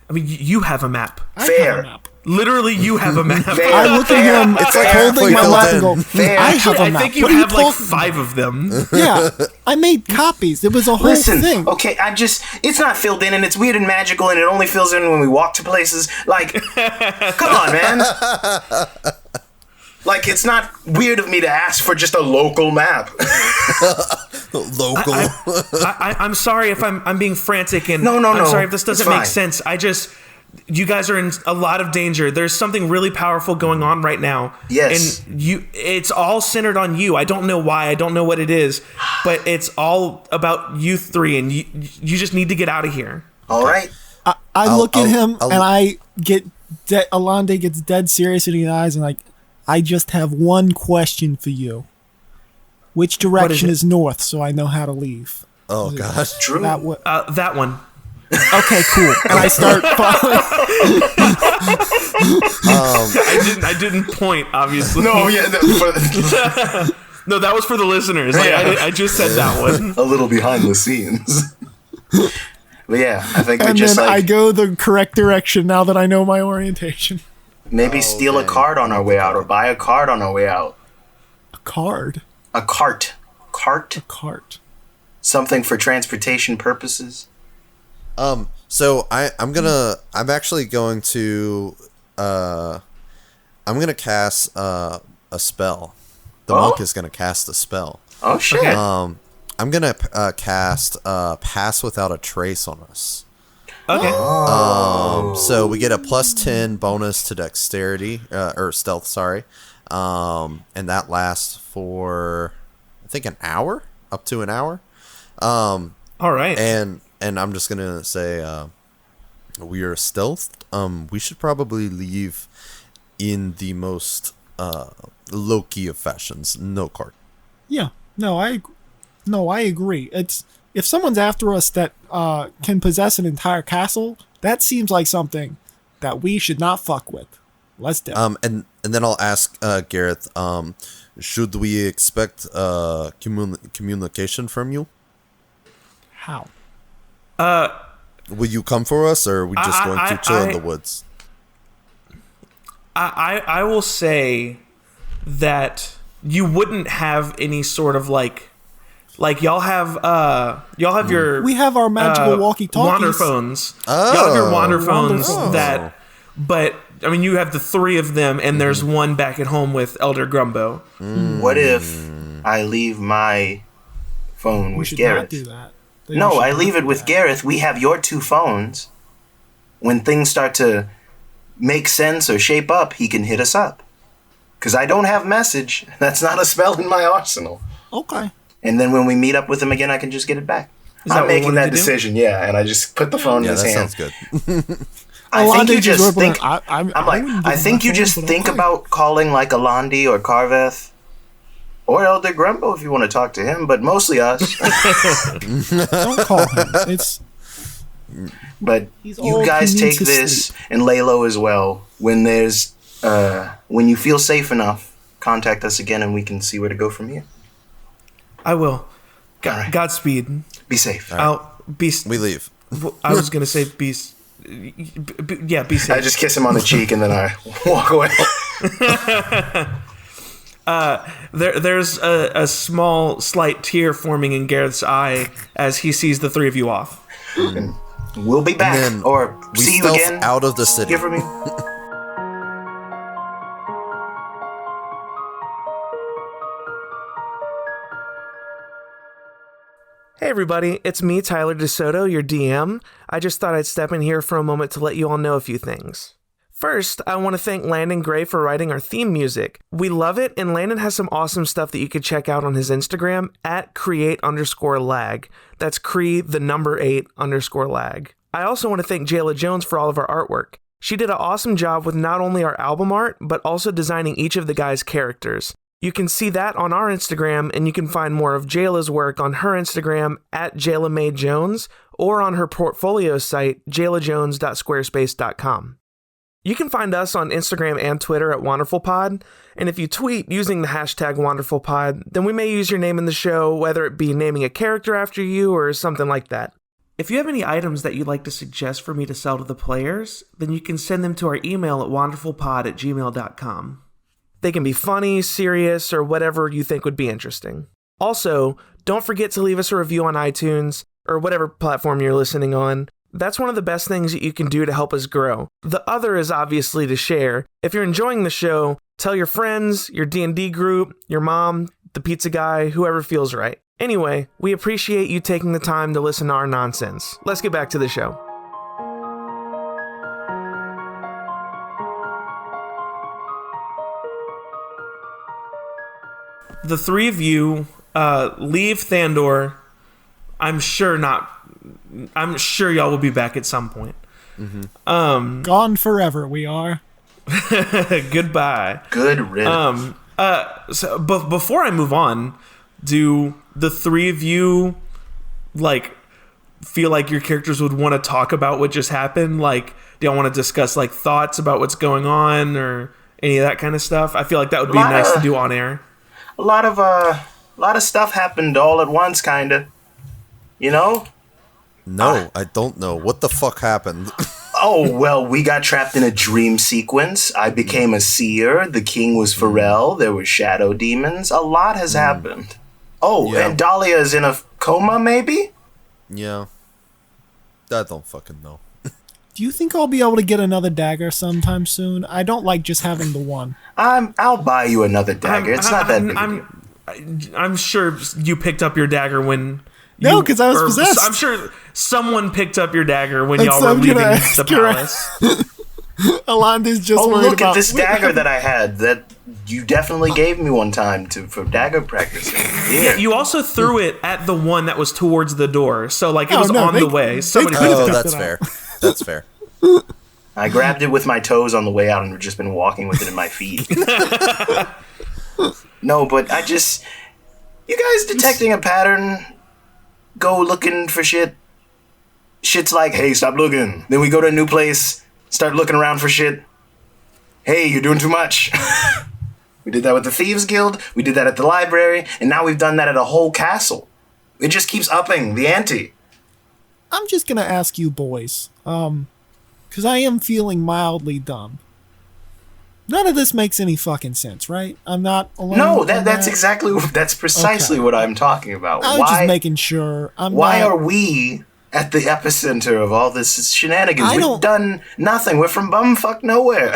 I mean, you have a map. Fair. Literally, you have a map. Fair. I look at him, It's like holding my filled map in. and go, Fair. I have a I map. think you What are have like talking- 5 of them. Yeah, I made copies. It was a whole Listen, thing. okay, it's not filled in and it's weird and magical and it only fills in when we walk to places. Like, come on, man. Like, it's not weird of me to ask for just a local map. Local. I'm sorry if I'm being frantic and No. I'm sorry if this doesn't It's make fine. sense. You guys are in a lot of danger. There's something really powerful going on right now. Yes. And it's all centered on you. I don't know why. I don't know what it is, but it's all about you 3 and you just need to get out of here. All right. I look at him I'll- and I get Alande gets dead serious in the eyes and like, I just have one question for you. Which direction it? is north so I know how to leave? Oh gosh. True. That way. That one. Okay, cool. And I start following. I didn't point, obviously. No, yeah. No, that was for the listeners. Like, Yeah. I just said that one. A little behind the scenes. But yeah, I think we And just then I like go the correct direction now that I know my orientation. maybe steal a card on our way out or buy a card on our way out. A card. A cart. Cart? Cart. Something for transportation purposes. So I'm actually going to I'm gonna cast a spell. The monk is gonna cast a spell. Oh shit. I'm gonna cast Pass Without a Trace on us. Okay. So we get a +10 bonus to dexterity or stealth, sorry, and that lasts for I think an hour, up to an hour. All right. And I'm just gonna say we are stealthed. We should probably leave in the most low key of fashions. No card. Yeah. No, I agree. It's if someone's after us that can possess an entire castle, that seems like something that we should not fuck with. Let's do. And then I'll ask Gareth. Should we expect communication from you? How? Will you come for us, or are we just going to chill in the woods? I will say that you wouldn't have any sort of like y'all have your We have our magical walkie-talkies. wander phones. Y'all have your wander phones Wonderful. that, but I mean, you have the three of them, and there's one back at home with Elder Grumbo. What if I leave my phone We with should Gareth? not do that. No, I leave it with Gareth. We have your two phones. When things start to make sense or shape up, he can hit us up. Because I don't have message. That's not a spell in my arsenal. Okay. And then when we meet up with him again, I can just get it back. Is that I'm what we making wanted that to do? decision, yeah. And I just put the phone in Yeah, his that hand. sounds good. I think you Alandi just whispered, think... I'm like, wouldn't I give think my you phone, just but think okay. about calling like Alandi or Carveth or Elder Grumbo if you want to talk to him, but mostly us. Don't call him. It's But He's you old, guys he needs take to this, sleep. and Laylo as well. When there's, when you feel safe enough, contact us again, and we can see where to go from here. I will. All right. Godspeed. Be safe. I'll be. We leave. I was gonna say be. Yeah, be safe. I just kiss him on the cheek, and then I walk away. There's a small, slight tear forming in Gareth's eye as he sees the three of you off. And we'll be back, then or We see you stealth again. out of the city. Hear from me. Hey everybody, it's me, Tyler DeSoto, your DM. I just thought I'd step in here for a moment to let you all know a few things. First, I want to thank Landon Gray for writing our theme music. We love it, and Landon has some awesome stuff that you could check out on his Instagram at create_lag. That's _8_lag. I also want to thank Jayla Jones for all of our artwork. She did an awesome job with not only our album art, but also designing each of the guys' characters. You can see that on our Instagram, and you can find more of Jayla's work on her Instagram at JaylaMadeJones or on her portfolio site, jaylajones.squarespace.com. You can find us on Instagram and Twitter at WanderfulPod, and if you tweet using the hashtag WanderfulPod, then we may use your name in the show, whether it be naming a character after you or something like that. If you have any items that you'd like to suggest for me to sell to the players, then you can send them to our email at wanderfulpod@gmail.com. They can be funny, serious, or whatever you think would be interesting. Also, don't forget to leave us a review on iTunes, or whatever platform you're listening on. That's one of the best things that you can do to help us grow. The other is obviously to share. If you're enjoying the show, tell your friends, your D&D group, your mom, the pizza guy, whoever feels right. Anyway, we appreciate you taking the time to listen to our nonsense. Let's get back to the show. The three of you leave Thandor. I'm sure y'all will be back at some point. Gone forever, we are. Goodbye. Good riddance. But before I move on, do the three of you feel like your characters would want to talk about what just happened? Like, do y'all want to discuss thoughts about what's going on or any of that kind of stuff? I feel like that would be nice to do on air. A lot of stuff happened all at once, kinda. You know? No, I don't know. What the fuck happened? Oh, well, we got trapped in a dream sequence. I became a seer. The king was Pharrell. There were shadow demons. A lot has happened. Oh, Yeah. and Dahlia is in a coma, maybe? Yeah. I don't fucking know. Do you think I'll be able to get another dagger sometime soon? I don't like just having the one. I'll buy you another dagger. It's not that big a deal. I'm sure you picked up your dagger when... No, 'cause I was possessed. I'm sure someone picked up your dagger when And y'all so were I'm leaving gonna the ask you right- palace. Alanda's just Oh, worried look about... at this dagger that I had that you definitely gave me one time for dagger practice. Yeah, you also threw it at the one that was towards the door, so it Oh, was no, on they- the way. they Somebody could've Oh, picked that's it up. fair. That's fair. I grabbed it with my toes on the way out and have just been walking with it in my feet. No, but you guys detecting a pattern, go looking for shit. Shit's like, hey, stop looking. Then we go to a new place, start looking around for shit. Hey, you're doing too much. We did that with the Thieves Guild, we did that at the library, and now we've done that at a whole castle. It just keeps upping the ante. I'm just gonna ask you boys, because I am feeling mildly dumb. None of this makes any fucking sense, right? I'm not alone. No, on that's precisely Okay. what I'm talking about. I was just making sure. Why are we at the epicenter of all this shenanigans. We've don't- done nothing. We're from bumfuck nowhere.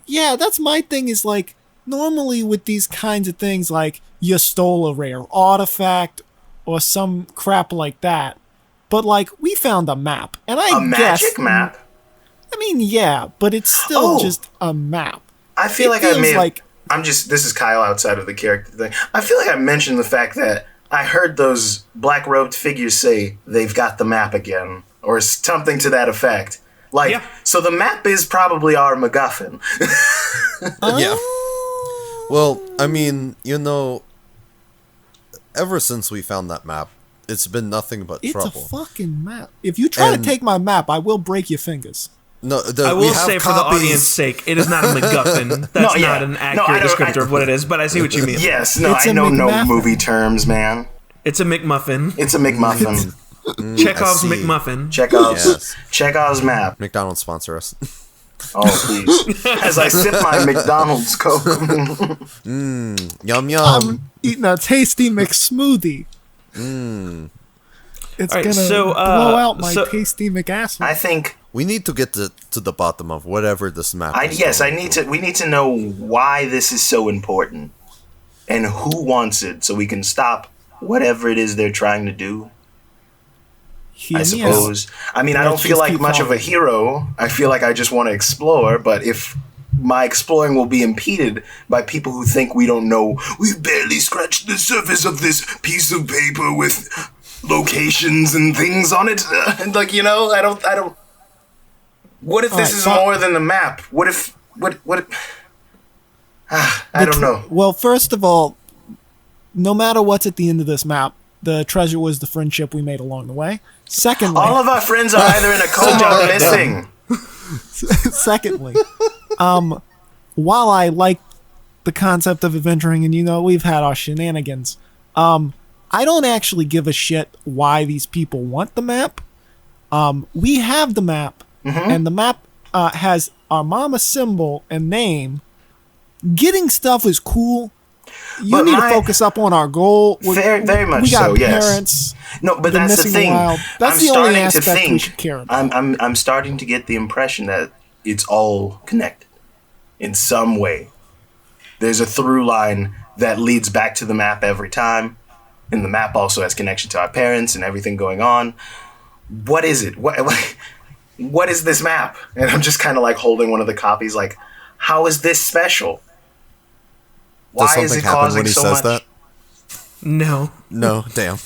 Yeah, that's my thing is like, normally with these kinds of things, like you stole a rare artifact or some crap like that. But like, we found a map. And I A guess, magic map? I mean, yeah, but it's still just a map. I feel It like I feels may have, like- this is Kyle outside of the character thing. I feel like I mentioned the fact that I heard those black-robed figures say they've got the map again, or something to that effect. Like, Yeah. so the map is probably our MacGuffin. Yeah. Well, I mean, ever since we found that map, it's been nothing but It's trouble. a fucking map. If you try And- to take my map, I will break your fingers. No, I we will have say, for the copies. audience's sake, it is not a MacGuffin. That's yeah. not an No, accurate I don't- descriptor of what it is, but I see what you mean. Yes, no, It's I a know no McMuffin. movie terms, man. It's a McMuffin. It's a McMuffin. Chekhov's I see. McMuffin. Chekhov's map. McDonald's sponsor us. Oh, please. As I sip my McDonald's Coke. Yum yum. I'm eating a tasty McSmoothie. It's All right, gonna so, blow out my so- tasty McAsshole. I think We need to get to the bottom of whatever this map is. we need to know why this is so important and who wants it so we can stop whatever it is they're trying to do. Hear I me suppose. I mean, I Let's don't feel just like keep much of a following. hero. I feel like I just want to explore, but if my exploring will be impeded by people who think we don't know, we've barely scratched the surface of this piece of paper with locations and things on it. And like, I don't. What if this Alright, is fine. more than the map? What if? I don't know. Well, first of all, no matter what's at the end of this map, the treasure was the friendship we made along the way. Secondly, All of our friends are either in a coma or missing. secondly, while I like the concept of adventuring, and we've had our shenanigans, I don't actually give a shit why these people want the map. We have the map, and the map has our mama symbol and name. Getting stuff is cool. You But need my- to focus up on our goal. Very much we got so, yes. parents. No, but the that's the missing thing. wild. That's I'm the only starting to aspect we think. should care about. I'm starting to get the impression that it's all connected in some way. There's a through line that leads back to the map every time, and the map also has connection to our parents and everything going on. What is it? What is this map? And I'm just kind of like holding one of the copies, like, how is this special? Does Why is something it happen causing when he so says much? that? No. No, damn.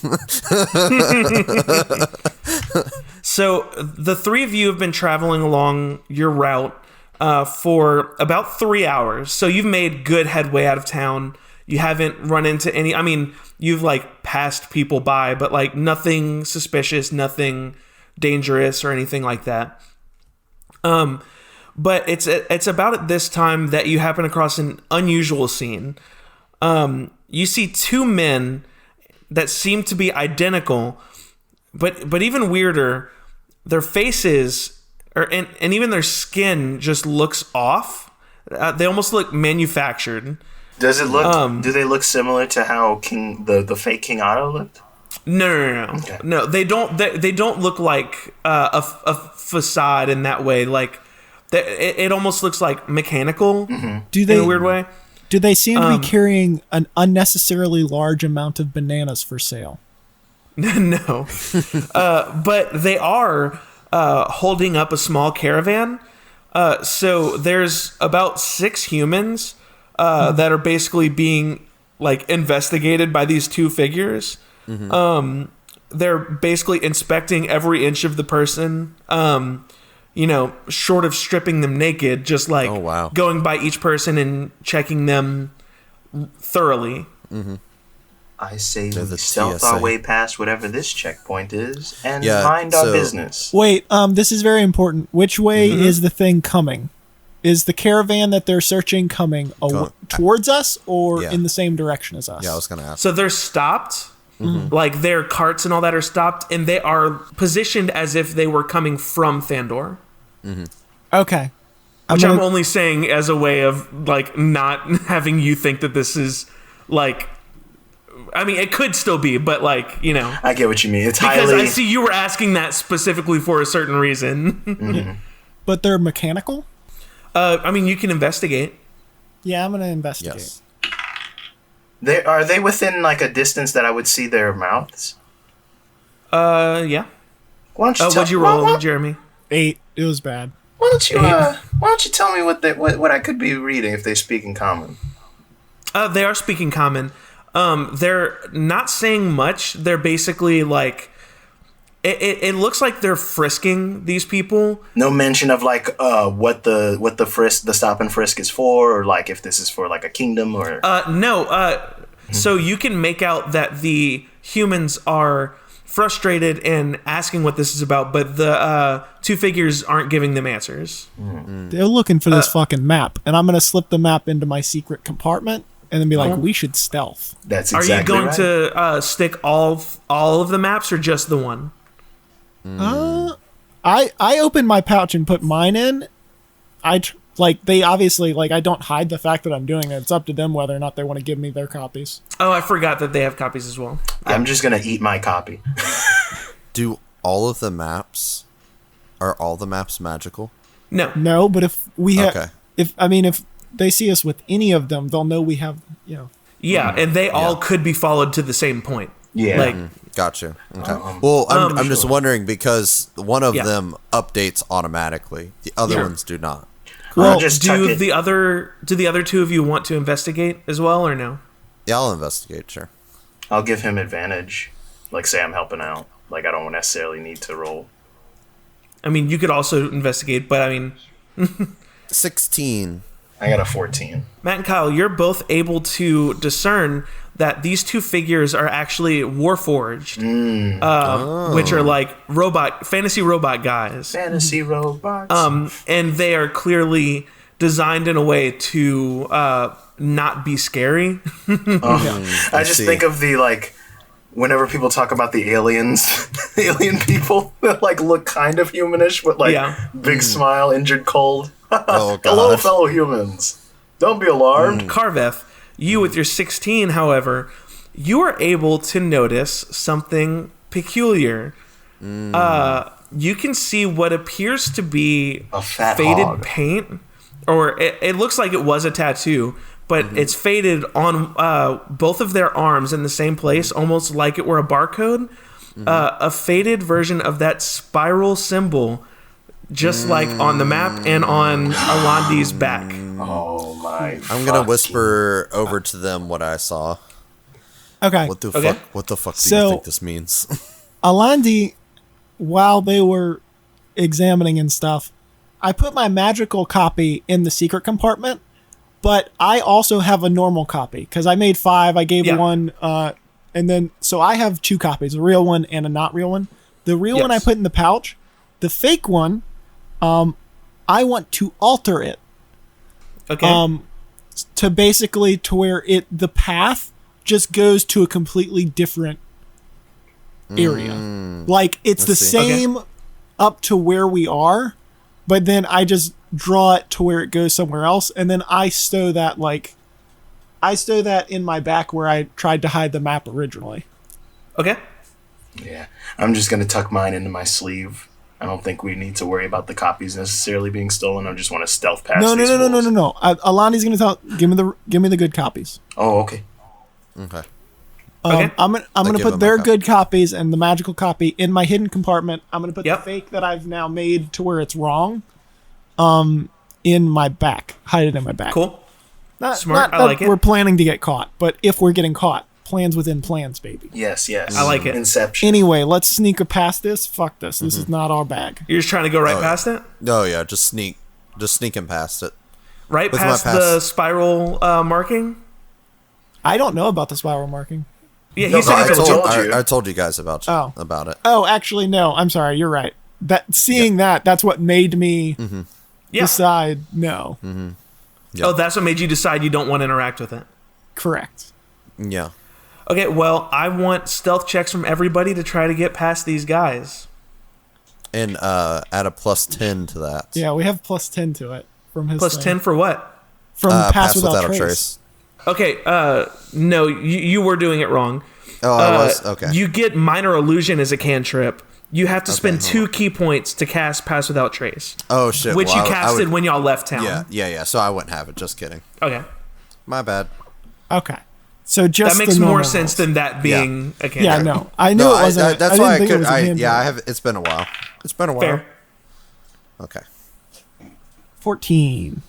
So the three of you have been traveling along your route for about 3 hours. So you've made good headway out of town. You haven't run into any. I mean, you've like passed people by, but like nothing suspicious, nothing dangerous or anything like that. But it's about at this time that you happen across an unusual scene. You see two men that seem to be identical, but even weirder, their faces and even their skin just looks off. They almost look manufactured. Does it look? Do they look similar to how the fake King Otto looked? No. Okay. No, they don't. They don't look like a facade in that way. Like it almost looks like mechanical Do in they? a weird way. Do they seem to be carrying an unnecessarily large amount of bananas for sale? No, but they are holding up a small caravan. So there's about 6 humans that are basically being like investigated by these two figures. They're basically inspecting every inch of the person. Short of stripping them naked, just like Oh, wow. going by each person and checking them thoroughly. I say They're we the stealth our TSA. way past whatever this checkpoint is and Yeah, mind our so- business. Wait, this is very important. Which way is the thing coming? Is the caravan that they're searching coming towards us or Yeah. in the same direction as us? Yeah, I was gonna ask. So they're stopped. Like their carts and all that are stopped, and they are positioned as if they were coming from Thandor. Okay. Which gonna- I'm only saying as a way of like not having you think that this is like I mean, it could still be, but like, you know. I get what you mean. It's Because highly. I see you were asking that specifically for a certain reason. But they're mechanical? I mean, you can investigate. Yeah, I'm going to investigate. Yes. Are they within like a distance that I would see their mouths? Yeah. Why don't you What'd you roll, Jeremy? 8. It was bad. Why don't you tell me what I could be reading if they speak in common? They are speaking common. They're not saying much. They're basically like, it looks like they're frisking these people. No mention of like what the stop and frisk is for, or like if this is for like a kingdom or No. So you can make out that the humans are frustrated and asking what this is about, but the two figures aren't giving them answers. They're looking for this fucking map, and I'm going to slip the map into my secret compartment and then be like, we should stealth. That's Are exactly you going right. to stick all of the maps or just the one? I opened my pouch and put mine in. They obviously, like, I don't hide the fact that I'm doing it. It's up to them whether or not they want to give me their copies. Oh, I forgot that they have copies as well. I'm just gonna eat my copy. Do all of the maps, are all the maps magical? No. No, but if we have, Okay. if they see us with any of them, they'll know we have, Yeah, and they all could be followed to the same point. Yeah. Like, Gotcha. Okay. Well, I'm just sure. wondering because one of Yeah. them updates automatically. The other Sure. ones do not. Well, I'll just tuck do it. the other two of you want to investigate as well, or no? Yeah, I'll investigate, sure. I'll give him advantage. Like say I'm helping out. Like I don't necessarily need to roll. I mean, you could also investigate, but I mean, 16. I got a 14. Matt and Kyle, you're both able to discern that these two figures are actually Warforged, which are like fantasy robot guys. Fantasy robots. And they are clearly designed in a way to not be scary. I just see. think of the like whenever people talk about the aliens, the alien people that like look kind of humanish but like Yeah. big smile, injured cold. Oh, Hello, God. fellow humans. Don't be alarmed. Carveth, you with your 16, however, you are able to notice something peculiar. You can see what appears to be A fat faded hog. paint, or it looks like it was a tattoo, but it's faded on both of their arms in the same place, almost like it were a barcode. A faded version of that spiral symbol, just like on the map and on Alandi's back. Oh my! I'm going to whisper over to them what I saw. okay. What the Okay. fuck? What the fuck do So- you think this means? Alandi, while they were examining and stuff, I put my magical copy in the secret compartment, but I also have a normal copy because I made 5. I gave Yeah. one, and then so I have 2 copies, a real one and a not real one. The real one I Yes. put in the pouch. The fake one, I want to alter it Okay. to basically to where the path just goes to a completely different area. Like it's the Let's see. same up to where we are, but then I just draw it to where it goes somewhere else, and then I stow that in my back where I tried to hide the map originally. Okay. Yeah, I'm just gonna tuck mine into my sleeve. I don't think we need to worry about the copies necessarily being stolen. I just want to stealth past. No. these fools. Alani's gonna give me the good copies. Oh, okay. Okay. Okay. I'm gonna give put him their my copy. good copies and the magical copy in my hidden compartment. I'm gonna put Yep. the fake that I've now made to where it's wrong, in my back. Hide it in my back. Cool. Not, Smart. not I that like it. we're planning to get caught, but if we're getting caught, plans within plans, baby. Yes. I like it. Inception. Anyway, let's sneak past this. Fuck this. This is not our bag. You're just trying to go right Oh, past it? Oh, yeah. Just sneaking past it. Right With my past pass. the spiral marking? I don't know about the spiral marking. Yeah, No, he said I he's told a you. I told you guys about it. Oh, actually, no. I'm sorry. You're right. That's what made me Yeah. decide no. Oh, that's what made you decide you don't want to interact with it. Correct. Yeah. Okay, well, I want stealth checks from everybody to try to get past these guys. And add a +10 to that. Yeah, we have +10 to it from his Plus thing. 10 for what? from Pass pass without, a trace. trace. Okay, no, you were doing it wrong. Oh, I was? Okay. You get Minor Illusion as a cantrip. You have to spend 2 key points to cast Pass Without Trace. Oh, shit. Which Well, you I casted would- when y'all left town. Yeah. So I wouldn't have it. Just kidding. Okay. My bad. Okay. So just That makes the more normal sense rolls. than that being a cantrip. Yeah, no. I knew No, it wasn't. that's I why I didn't think it could. was a hand I roll. have. It's been a while. It's been a while. Fair. Okay. 14.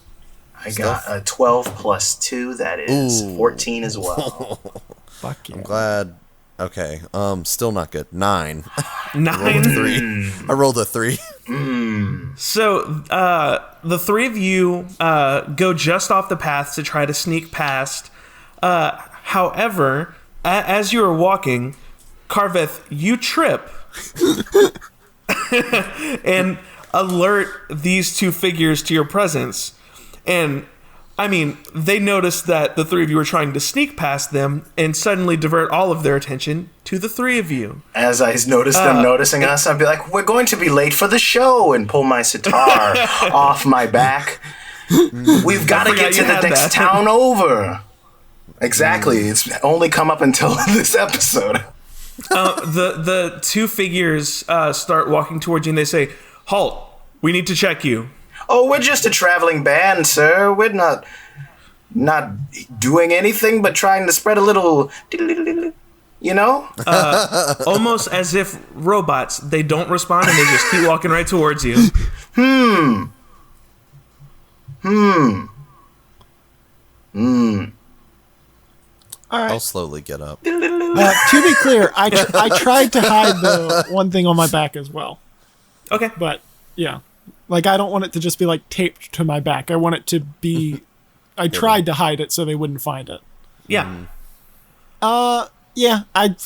I got a 12 plus 2. That is 14 as well. Fuck you. Glad. Okay. Still not good. 9. 9. 3. I rolled a 3. So, the 3 of you go just off the path to try to sneak past. However, as you are walking, Carveth, you trip and alert these 2 figures to your presence. And, I mean, they notice that the 3 of you are trying to sneak past them and suddenly divert all of their attention to the 3 of you. As I notice them noticing us, I'd be like, we're going to be late for the show, and pull my sitar off my back. We've got to get to the next town over. Exactly. It's only come up until this episode. The 2 figures start walking towards you and they say, "Halt, we need to check you." Oh, we're just a traveling band, sir. We're not doing anything but trying to spread a little, you know? Almost as if robots, they don't respond and they just keep walking right towards you. All right. I'll slowly get up. To be clear, I tried to hide the one thing on my back as well. Okay. But, yeah. Like, I don't want it to just be, like, taped to my back. I want it to be... I tried to hide it so they wouldn't find it. Yeah. Yeah, I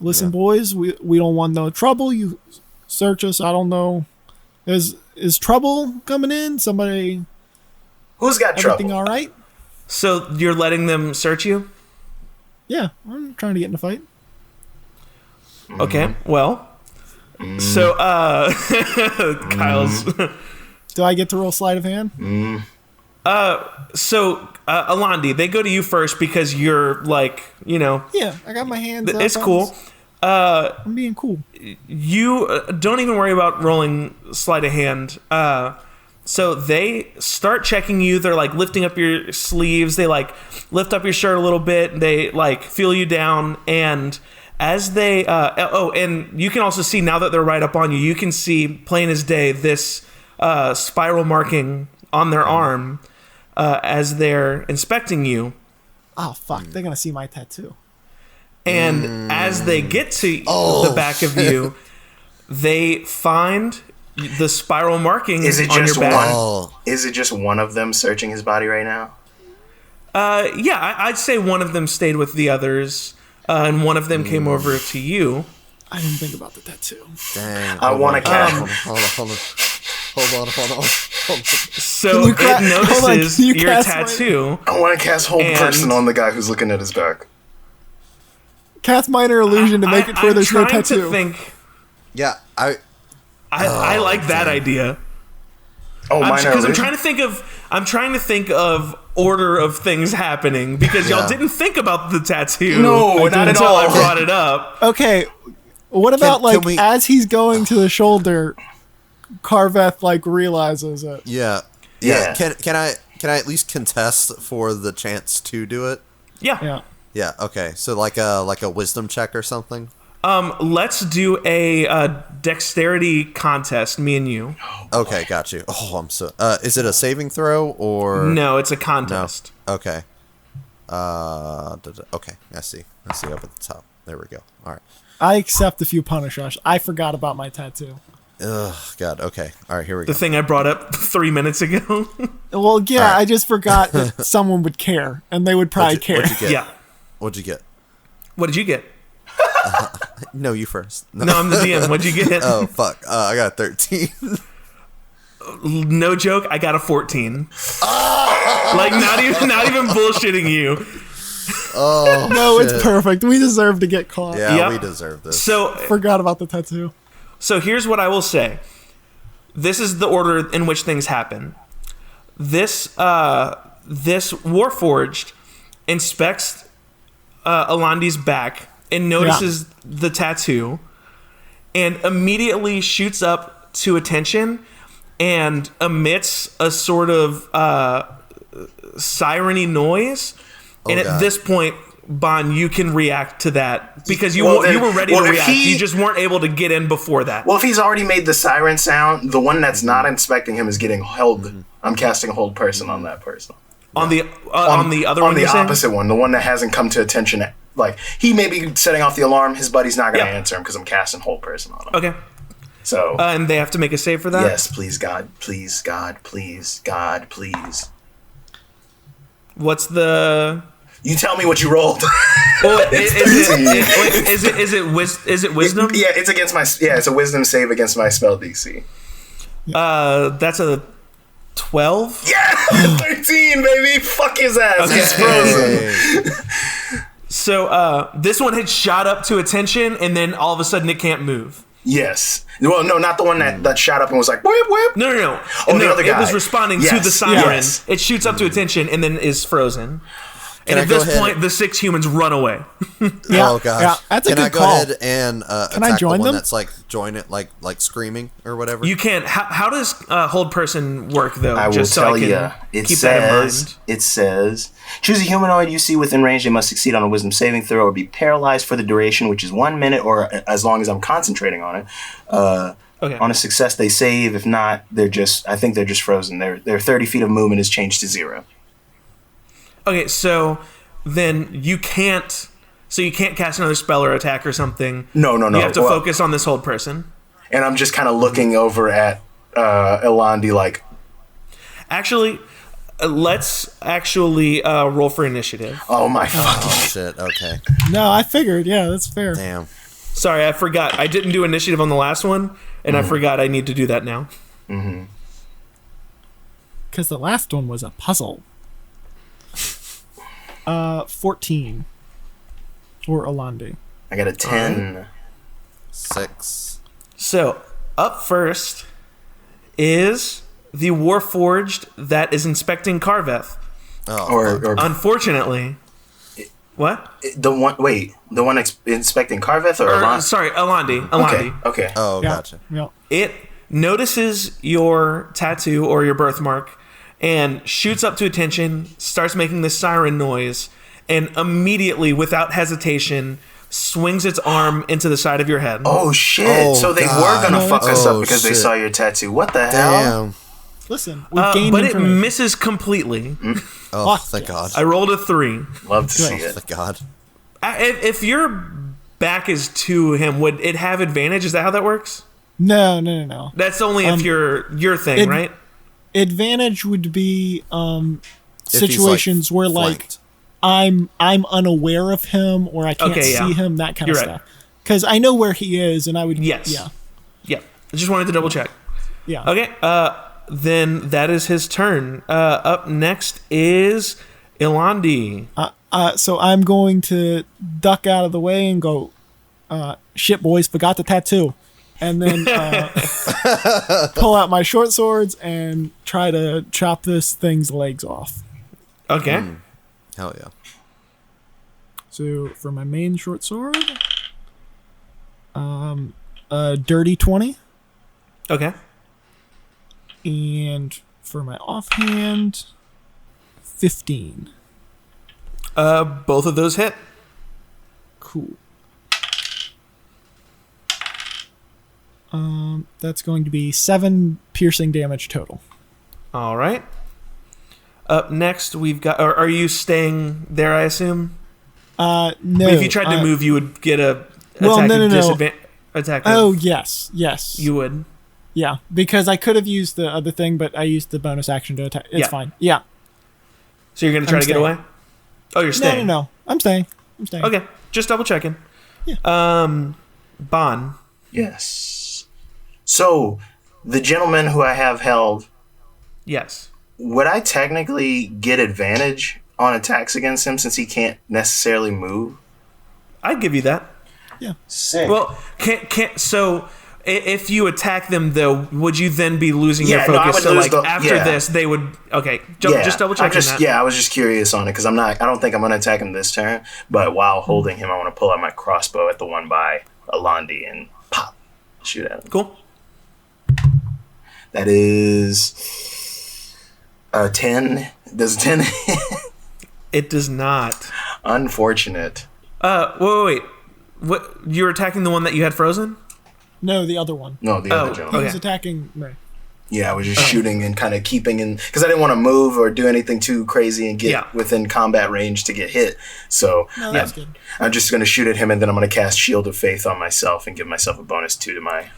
listen, boys, we don't want no trouble. You search us. I don't know. Is trouble coming in? Somebody... Who's got Everything trouble? all right? So you're letting them search you? Yeah, I'm trying to get in a fight. Okay, well. So, Kyle's... Do I get to roll sleight of hand? So, Alandi, they go to you first because you're, like, you know... Yeah, I got my hands up. It's cool. I'm being cool. You don't even worry about rolling sleight of hand. So they start checking you. They're like lifting up your sleeves. They like lift up your shirt a little bit. They like feel you down. And as they, and you can also see now that they're right up on you, you can see plain as day this spiral marking on their arm as they're inspecting you. Oh, fuck. They're going to see my tattoo. And as they get to the back of you, they find the spiral marking Is it on just your back. one? Is it just one of them searching his body right now? Yeah, I'd say one of them stayed with the others, and one of them came over to you. I didn't think about the tattoo. Dang. I want to cast. Hold on. So you it hold on, notices can you your cast tattoo. I want to cast hold And- person on the guy who's looking at his back. Cast minor illusion to make it where I'm there's no trying tattoo. to think. Yeah, I like that idea. Oh, minor Because I'm illusion. trying to think of order of things happening because y'all Yeah. didn't think about the tattoo. No, not at until all. I brought it up. Okay, what about, can we- as he's going to the shoulder, Carveth, realizes it? yeah. Yeah. Can I at least contest for the chance to do it? Yeah. Yeah. Yeah. Okay. So like a wisdom check or something. Let's do a dexterity contest, me and you. Okay, got you. Oh, I'm so. Is it a saving throw or No, it's a no? contest. Okay. Okay, I see up at the top. There we go. All right. I accept if you punish us. I forgot about my tattoo. Ugh, God. Okay. All right. Here we The go. thing I brought up 3 minutes ago. Well, yeah, All right. I just forgot that someone would care, and they would probably care. What'd you get? Yeah. What'd you get? What did you get? No, you first. No, I'm the DM. What'd you get? Oh fuck! I got a 13. No joke, I got a 14. Like not even bullshitting you. Oh No, shit. it's perfect. We deserve to get caught. Yeah, Yep. we deserve this. So Forgot about the tattoo. here's what I will say. This is the order in which things happen. This this Warforged inspects Alandi's back and notices the tattoo and immediately shoots up to attention and emits a sort of siren-y noise. And at this point, Bon, you can react to that because you were ready to react. You just weren't able to get in before that. Well, if he's already made the siren sound, the one that's not inspecting him is getting held. I'm casting hold person on that person. On the other one, on the opposite one, the one that hasn't come to attention. Like, he may be setting off the alarm. His buddy's not going to answer him because I'm casting hold person on him. Okay. So and they have to make a save for that? Yes, please, God. Please, God. Please, God. Please. What's the... You tell me what you rolled. Well, is it wisdom? Yeah, it's against my... Yeah, it's a wisdom save against my spell DC. That's a 12? Yeah! 13, baby! Fuck his ass. He's frozen. So, this one had shot up to attention, and then all of a sudden it can't move. Yes. Well, no, not the one that shot up and was like, whip, whip. No. Oh, the other guy. It was responding to the siren. Yes. It shoots up to attention and then is frozen. And at this point, the 6 humans run away. Oh gosh! Yeah, that's a good call. Can I go ahead and attack join the one them? that's like join it, like screaming or whatever? You can. How does hold person work though? I will Just so tell I can you. keep that in mind. It says, choose a humanoid you see within range. They must succeed on a wisdom saving throw or be paralyzed for the duration, which is 1 minute or as long as I'm concentrating on it. Okay. On a success, they save. If not, I think they're just frozen. Their 30 feet of movement is changed to 0. Okay, so then you can't cast another spell or attack or something. No. You have to focus on this hold person. And I'm just kind of looking over at Elandi like... Actually, let's roll for initiative. Oh, my fucking... Oh, shit, okay. No, I figured. Yeah, that's fair. Damn. Sorry, I forgot. I didn't do initiative on the last one, and I forgot I need to do that now. Mm-hmm. Because the last one was a puzzle. 14 for Alandi. I got a 10. 6. So, up first is the Warforged that is inspecting Carveth. Oh, Or Unfortunately... What? the one inspecting Carveth or Elandi? Sorry, Alandi. Okay. oh, Yeah. gotcha. Yeah. It notices your tattoo or your birthmark and shoots up to attention, starts making this siren noise, and immediately, without hesitation, swings its arm into the side of your head. Oh, shit. Oh, so they God. were going to fuck us Oh, up because they shit. saw your tattoo. What the hell? Damn. Listen, we've gained but it information. misses completely. Oh, Fuck thank God. I rolled a 3. Love to see Good. it. Thank God. If your back is to him, would it have advantage? Is that how that works? No. That's only if you're your thing, right? Advantage would be If he's, situations where flanked. I'm unaware of him or I can't Okay, yeah. see him, that kind You're of right. stuff. Because I know where he is, and I would. Yes. Yeah. Yeah. I just wanted to double check. Yeah. Okay. Then that is his turn. Up next is Ilandi. So I'm going to duck out of the way and go, shit, boys, forgot the tattoo. And then pull out my short swords and try to chop this thing's legs off. Okay. Hell yeah. So for my main short sword, a dirty 20. Okay. And for my offhand, 15. Both of those hit. Cool. That's going to be 7 piercing damage total. All right. Up next, we've got. Are you staying there? I assume. No. If you tried to move, you would get a Well, attack no. attack. Oh, yes. You would. Yeah, because I could have used the other thing, but I used the bonus action to attack. It's Yeah. fine. Yeah. So you're gonna try I'm to get staying. away? Oh, you're staying. No. I'm staying. Okay, just double checking. Yeah. Bon. Yes. So, the gentleman who I have held, Yes. would I technically get advantage on attacks against him since he can't necessarily move? I'd give you that. Yeah. Sick. Well, can't. So If you attack them, though, would you then be losing your Yeah, no, I focus? would So, lose like, after this, they would... Okay, just double checking that. Yeah, I was just curious on it because I don't think I'm going to attack him this turn. But while holding him, I want to pull out my crossbow at the one by Alandi and pop, shoot at him. Cool. That is 10. Does 10? It does not. Unfortunate. Wait. What? You were attacking the one that you had frozen? No, the other one. No, the other gentleman. He was Okay. attacking me. Yeah, I was just shooting and kind of keeping in because I didn't want to move or do anything too crazy and get within combat range to get hit. So No, that's good. I'm just going to shoot at him and then I'm going to cast Shield of Faith on myself and give myself a bonus 2 to my.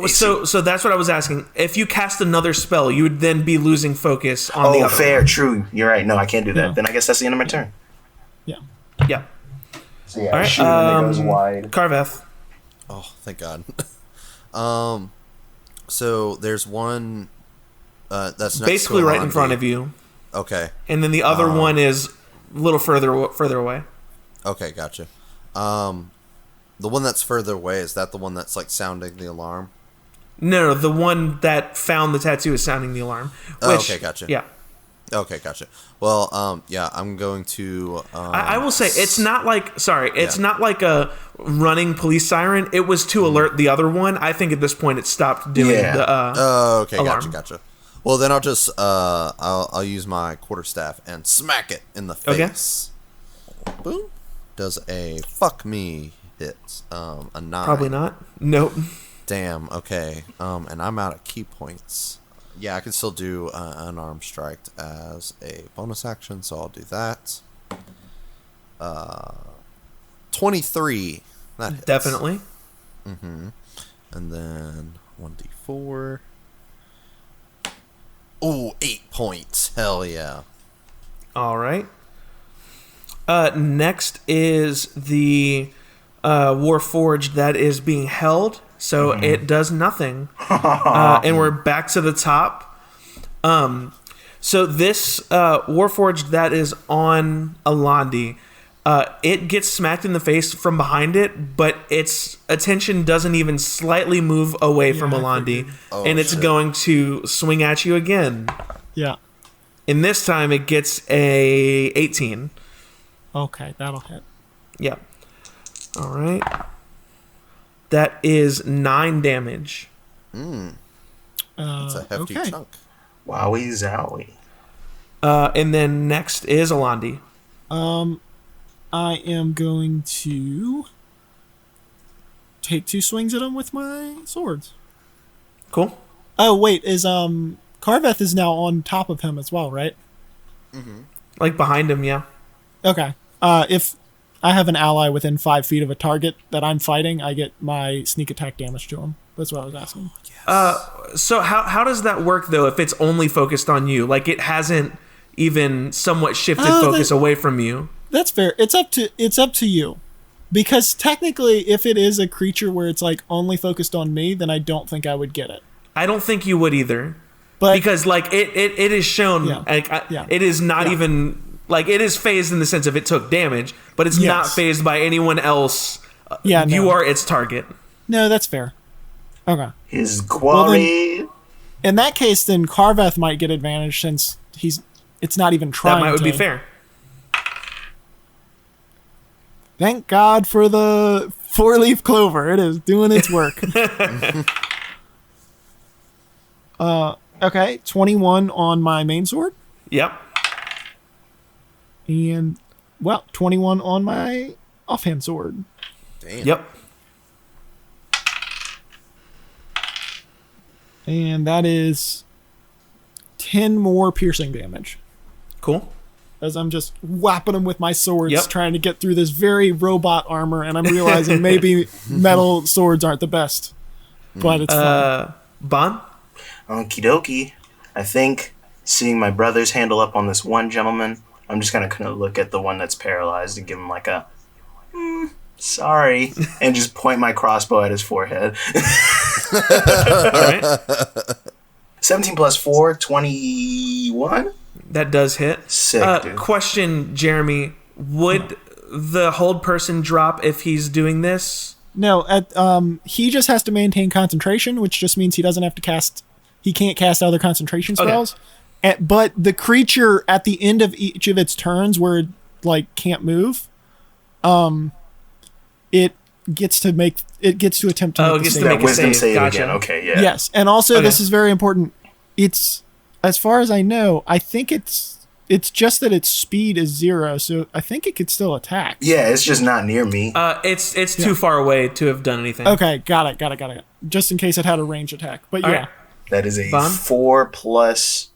So that's what I was asking. If you cast another spell, you would then be losing focus on the Oh, other fair, one. true. You're right. No, I can't do that. Yeah. Then I guess that's the end of my turn. Yeah. Yeah. So yeah, All right. shoot him and it goes wide. Carveth. Oh, thank God. So there's one that's next Basically to right in Alandi. front of you. Okay. And then the other one is a little further away. Okay, gotcha. The one that's further away, is that the one that's like sounding the alarm? No, the one that found the tattoo is sounding the alarm. Oh, Which, okay, gotcha. Yeah. Okay, gotcha. Well, yeah, I'm going to. I will say it's not like not like a running police siren. It was to alert the other one. I think at this point it stopped doing the Oh, okay, alarm. gotcha. Well, then I'll just I'll use my quarterstaff and smack it in the face. Okay. Boom. Does a fuck me hit? A 9. Probably not. Nope. Damn. Okay. And I'm out of key points. Yeah, I can still do an arm strike as a bonus action, so I'll do that. 23. That hits. Definitely. And then 1d4. Ooh, 8 points. Hell yeah. All right. Next is the Warforged that is being held, so it does nothing. And we're back to the top. So this Warforged that is on Alandi, it gets smacked in the face from behind it, but its attention doesn't even slightly move away from Alandi, and it's going to swing at you again. Yeah. And this time it gets a 18. Okay, that'll hit. Yeah. All right. That is 9 damage. That's a hefty chunk. Wowie zowie. And then next is Alandi. I am going to take 2 swings at him with my swords. Cool. Oh wait, is Carveth is now on top of him as well, right? Like behind him, yeah. Okay. If I have an ally within 5 feet of a target that I'm fighting, I get my sneak attack damage to him. That's what I was asking. So how does that work though if it's only focused on you? Like it hasn't even somewhat shifted focus away from you. That's fair. It's up to you. Because technically if it is a creature where it's like only focused on me, then I don't think I would get it. I don't think you would either. But because like it is shown it is not even like it is phased in the sense of it took damage, but it's not phased by anyone else. You are its target. No, that's fair. Okay. His quarry. In that case, then Carveth might get advantage since it's not even trying. That would be fair. Thank God for the 4-leaf clover. It is doing its work. Okay, 21 on my main sword. Yep. And, 21 on my offhand sword. Damn. Yep. And that is 10 more piercing damage. Cool. As I'm just whapping them with my swords, trying to get through this very robot armor, and I'm realizing maybe metal swords aren't the best. But it's fun. Bon? Okie dokie. I think seeing my brothers handle up on this one gentleman, I'm just gonna kind of look at the one that's paralyzed and give him like a sorry, and just point my crossbow at his forehead. All right. 17 plus 4, 21? That does hit. Sick, dude. Question, Jeremy. Would the hold person drop if he's doing this? No, he just has to maintain concentration, which just means he doesn't have to cast. He can't cast other concentration spells. But the creature at the end of each of its turns, where it like can't move, it gets to attempt to make the save. That wisdom save Gotcha. again. Okay, yeah. Yes, and also this is very important. It's, as far as I know, I think it's just that its speed is 0, so I think it could still attack. Yeah, it's just not near me. It's too far away to have done anything. Okay, got it. Just in case it had a range attack, but All yeah. right. That is a Bon? 4 plus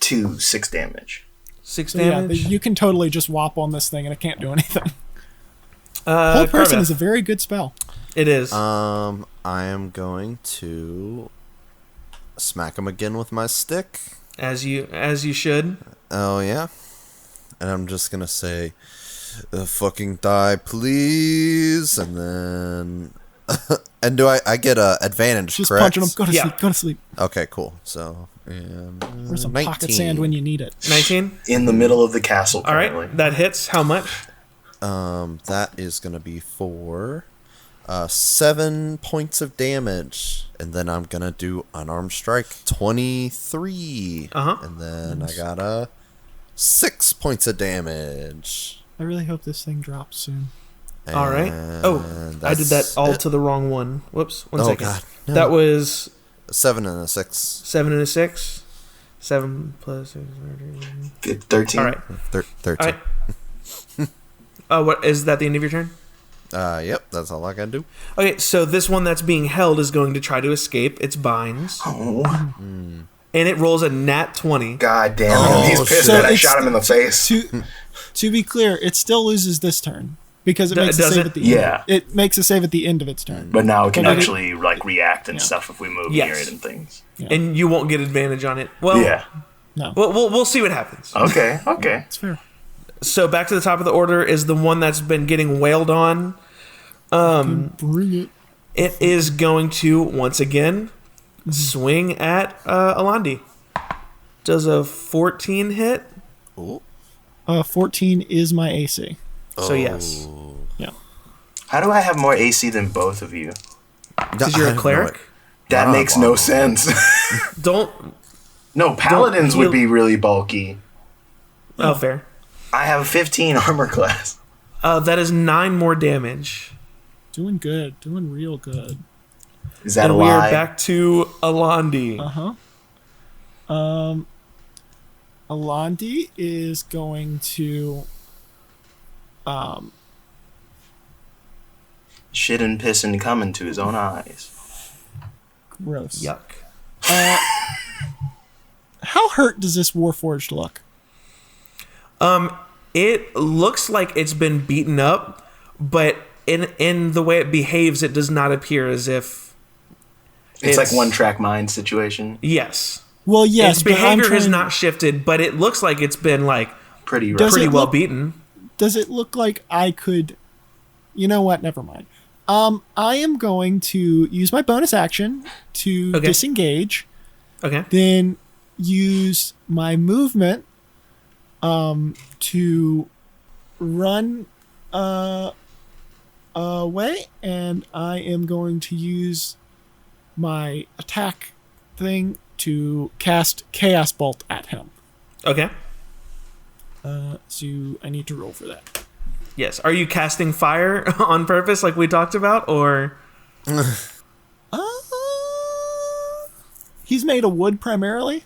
2, 6 damage. 6 So yeah, damage. you can totally just whop on this thing and it can't do anything. Hold person Cardiff. is a very good spell. It is. I am going to smack him again with my stick. As you should. Oh yeah, and I'm just gonna say, "Fucking die, please!" And then, and do I get a advantage? Just correct? punching him. Go to sleep. Go to sleep. Okay, cool. So, Or some 19. pocket sand when you need it. 19. In the middle of the castle, All currently. right, that hits. How much? That is gonna be for 7 points of damage, and then I'm gonna do unarmed strike 23. And then I got 6 points of damage. I really hope this thing drops soon. All right. Oh, I did that all to the wrong one. Whoops. One second. God, no. That was 7 and a 6. 7 and a 6. 7 plus 6. 13. All right. 13. All right. What is that? The end of your turn? Yep, that's all I gotta do. Okay, so this one that's being held is going to try to escape its binds, Oh, and it rolls a nat 20. God damn it. Oh, He's pissed so that I it's- shot him in the face. To be clear, it still loses this turn because it makes a does save it? at the Yeah. end. It makes a save at the end of its turn. But now it can But it- actually like react and stuff if we move Yes. near it and things. And you won't get advantage on it. Well, Yeah. No, we'll see what happens. Okay. Okay. it's fair. So back to the top of the order is the one that's been getting wailed on. Bring it. It is going to once again swing at Alandi. Does a 14 hit? 14 is my AC. So yes, Yeah. How do I have more AC than both of you? because you're a cleric. That makes no sense. Don't. No, paladins would heal- be really bulky. Oh, fair. I have 15 armor class. That is 9 more damage. Doing good. Doing real good. Is that And a we lie? are back to Alandi. Alandi is going to Shit and piss and come into his own eyes. gross. Yuck. How hurt does this Warforged look? It looks like it's been beaten up, but in the way it behaves, it does not appear as if It's like one track mind situation. Yes. Well, yes, Its but I'm behavior has trying- not shifted, but it looks like it's been like Pretty rough. Does pretty it well look- beaten. Does it look like I could? You know what? Never mind. I am going to use my bonus action to Okay. disengage, Okay. then use my movement to run away, and I am going to use my attack thing to cast Chaos Bolt at him. Okay. So I need to roll for that. Yes. Are you casting fire on purpose, like we talked about, or He's made of wood primarily.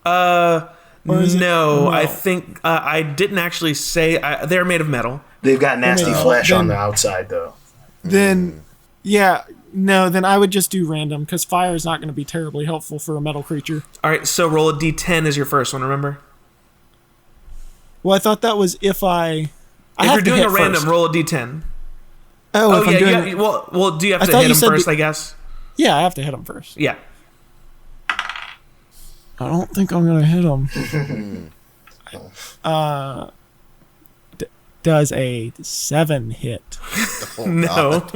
no? Or is it- no. I think I didn't actually say they're made of metal. They've got nasty No, flesh on then- the outside, though. Then, yeah, no, then I would just do random because fire is not going to be terribly helpful for a metal creature. All right. So roll a d10 as your first one. Remember, Well, I thought that was if I if have you're to doing hit a random, first. roll a d10. Oh, Oh if I'm yeah. doing, Yeah. Well, do you have I to thought hit you him said first? the- I guess. yeah, I have to hit him first. Yeah. I don't think I'm going to hit him. Does a 7 hit? No.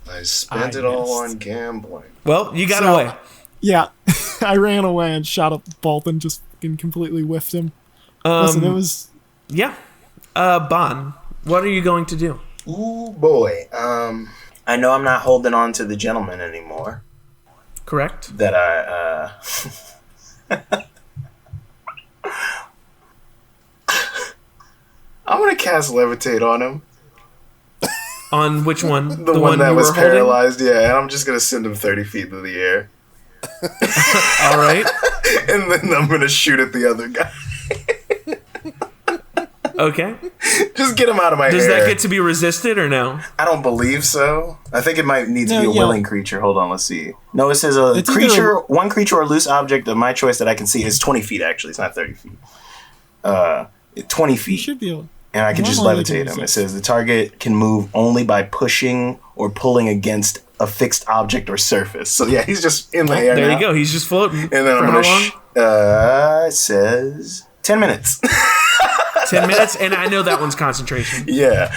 I spent I it all missed. on gambling. Well, you got So- away. Yeah, I ran away and shot a bolt and just fucking completely whiffed him. Listen, it was Yeah. Bon, what are you going to do? Ooh, boy. I know I'm not holding on to the gentleman anymore. Correct. That I'm gonna cast levitate on him. On which one? The one that you was were holding? paralyzed, yeah, and I'm just gonna send him 30 feet into the air. All right. And then I'm gonna shoot at the other guy. Okay. Just get him out of my Does hair. that get to be resisted or no? I don't believe so. I think it might need to No, be a yeah. willing creature. Hold on, let's see. No, it says a It's either creature, a- one creature or loose object of my choice that I can see is 20 feet. Actually, it's not 30 feet. 20 You feet, should be able. and I can just Normally they levitate can him. It resist. says the target can move only by pushing or pulling against a fixed object or surface. So yeah, he's just in the air There now. you go. He's just floating. And then For I'm how gonna. long? It says 10 minutes. 10 minutes, and I know that one's concentration. Yeah.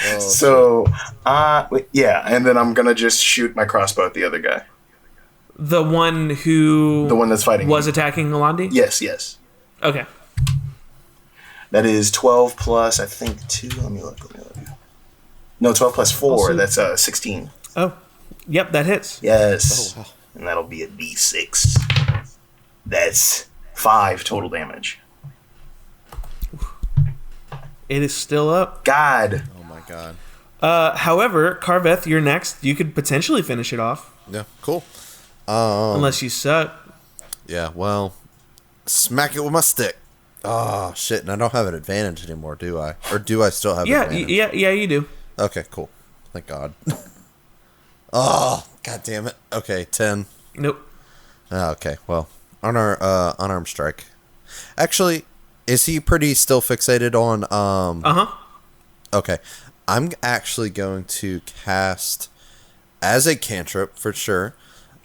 Yeah, And then I'm gonna just shoot my crossbow at the other guy, The one who the one that's fighting. was me. attacking Alandi? Yes. Okay. that is 12 plus, I think, 2. Let me look. No, 12 plus 4. Also- That's 16. Oh, yep, that hits. Yes. Oh, wow. And that'll be a d6. That's 5 total damage. It is still up. God. Oh my god. However, Carveth, you're next. You could potentially finish it off, Yeah, cool. unless you suck. Yeah, well, smack it with my stick. Oh shit! And I don't have an advantage anymore, do I? Or do I still have? Yeah, advantage? yeah, you do. Okay, cool. Thank God. Oh, god damn it. Okay, 10. Nope. Okay, well, unarmed strike. Actually, is he pretty still fixated on Uh-huh. Okay, I'm actually going to cast as a cantrip for sure.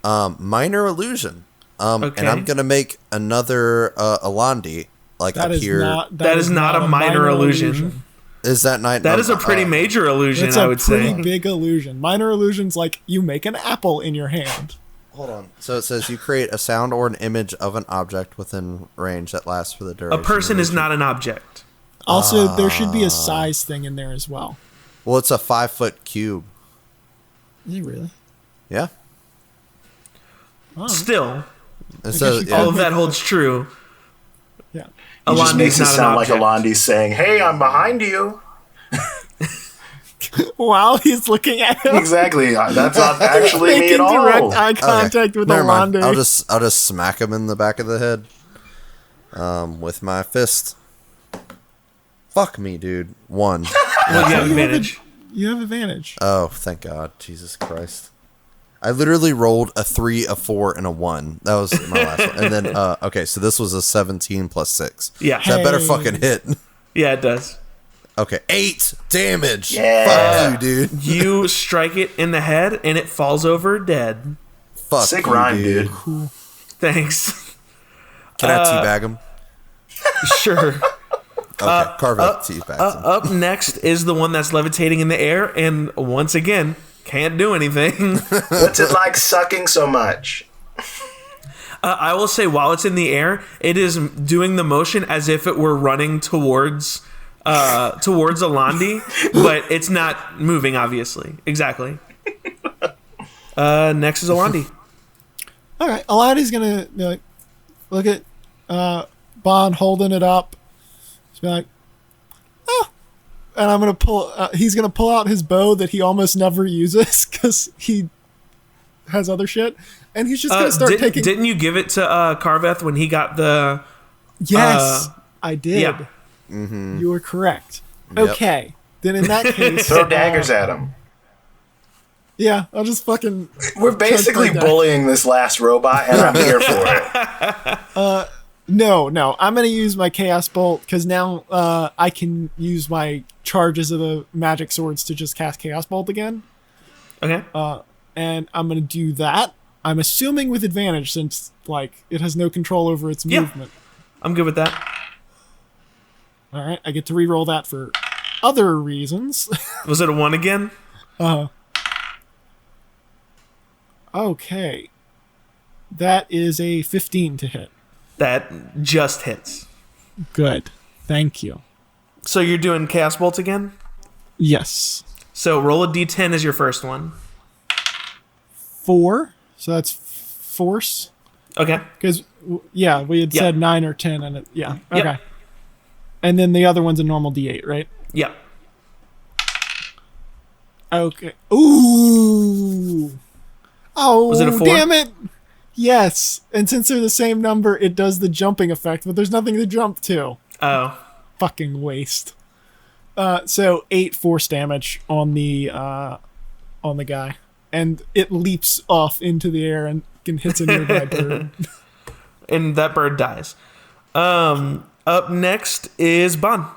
Minor illusion. Okay. And I'm gonna make another Alandi like That up is here. not. That is not a minor illusion. Is that night? That is a pretty major illusion, It's I a would pretty say. big illusion. Minor illusion's like you make an apple in your hand. Hold on. So it says you create a sound or an image of an object within range that lasts for the A duration. person of is the not an object. Also, there should be a size thing in there as well. Well, it's a 5-foot cube. Is it really? Yeah. Oh, Still, And so you yeah. all of that holds true. yeah. He just Alandi's makes it not an sound like object. Alandi saying, "Hey, I'm behind you." While he's looking at him, Exactly. That's not actually me making at direct all. eye contact with Never mind. Alandi. I'll just smack him in the back of the head. With my fist. Fuck me, dude. 1. Well, you have advantage. You have advantage. Oh, thank God. Jesus Christ. I literally rolled a 3, a 4, and a 1. That was my last one. And then, okay, so this was a 17 plus 6. Yeah. That better Hey. fucking hit. Yeah, it does. Okay, 8 damage. Yeah. Fuck you, dude. You strike it in the head, and it falls over dead. Fuck Sick you, rhyme, dude. Thanks. Can I teabag him? Sure. Okay, carve up teabags him. Up next is the one that's levitating in the air, and once again, can't do anything. What's it like sucking so much? I will say, while it's in the air, it is doing the motion as if it were running towards Alandi, but it's not moving, obviously. Exactly. Next is Alandi. All right, Alandi's gonna be like, look at Bond holding it up. Just be like, oh, and I'm gonna pull. He's gonna pull out his bow that he almost never uses because he has other shit, and he's just gonna start taking. Didn't you give it to Carveth when he got the... Yes, I did. Yeah. You were correct. Yep. Okay, then in that case, Throw daggers at him. yeah, I'll just fucking. We're basically Chuck my bullying this last robot, and I'm here for it. No, I'm gonna use my Chaos Bolt because now I can use my charges of the magic swords to just cast Chaos Bolt again, Okay. and I'm gonna do that. I'm assuming with advantage since like it has no control over its Yeah. movement. I'm good with that. All right, I get to re-roll that for other reasons. Was it a 1 again? Okay, that is a 15 to hit. That just hits. Good, thank you. So you're doing Chaos Bolts again? Yes. So roll a d10 as your first one. 4, so that's force. Okay. Because we had said 9 or 10, and okay. Yep. And then the other one's a normal D8, right? Yep. Okay. Ooh. Oh, Was it a 4? damn it. Yes. And since they're the same number, it does the jumping effect, but there's nothing to jump to. Oh. Fucking waste. So 8 force damage on the guy, and it leaps off into the air and hits a nearby bird. And that bird dies. Up next is Bon.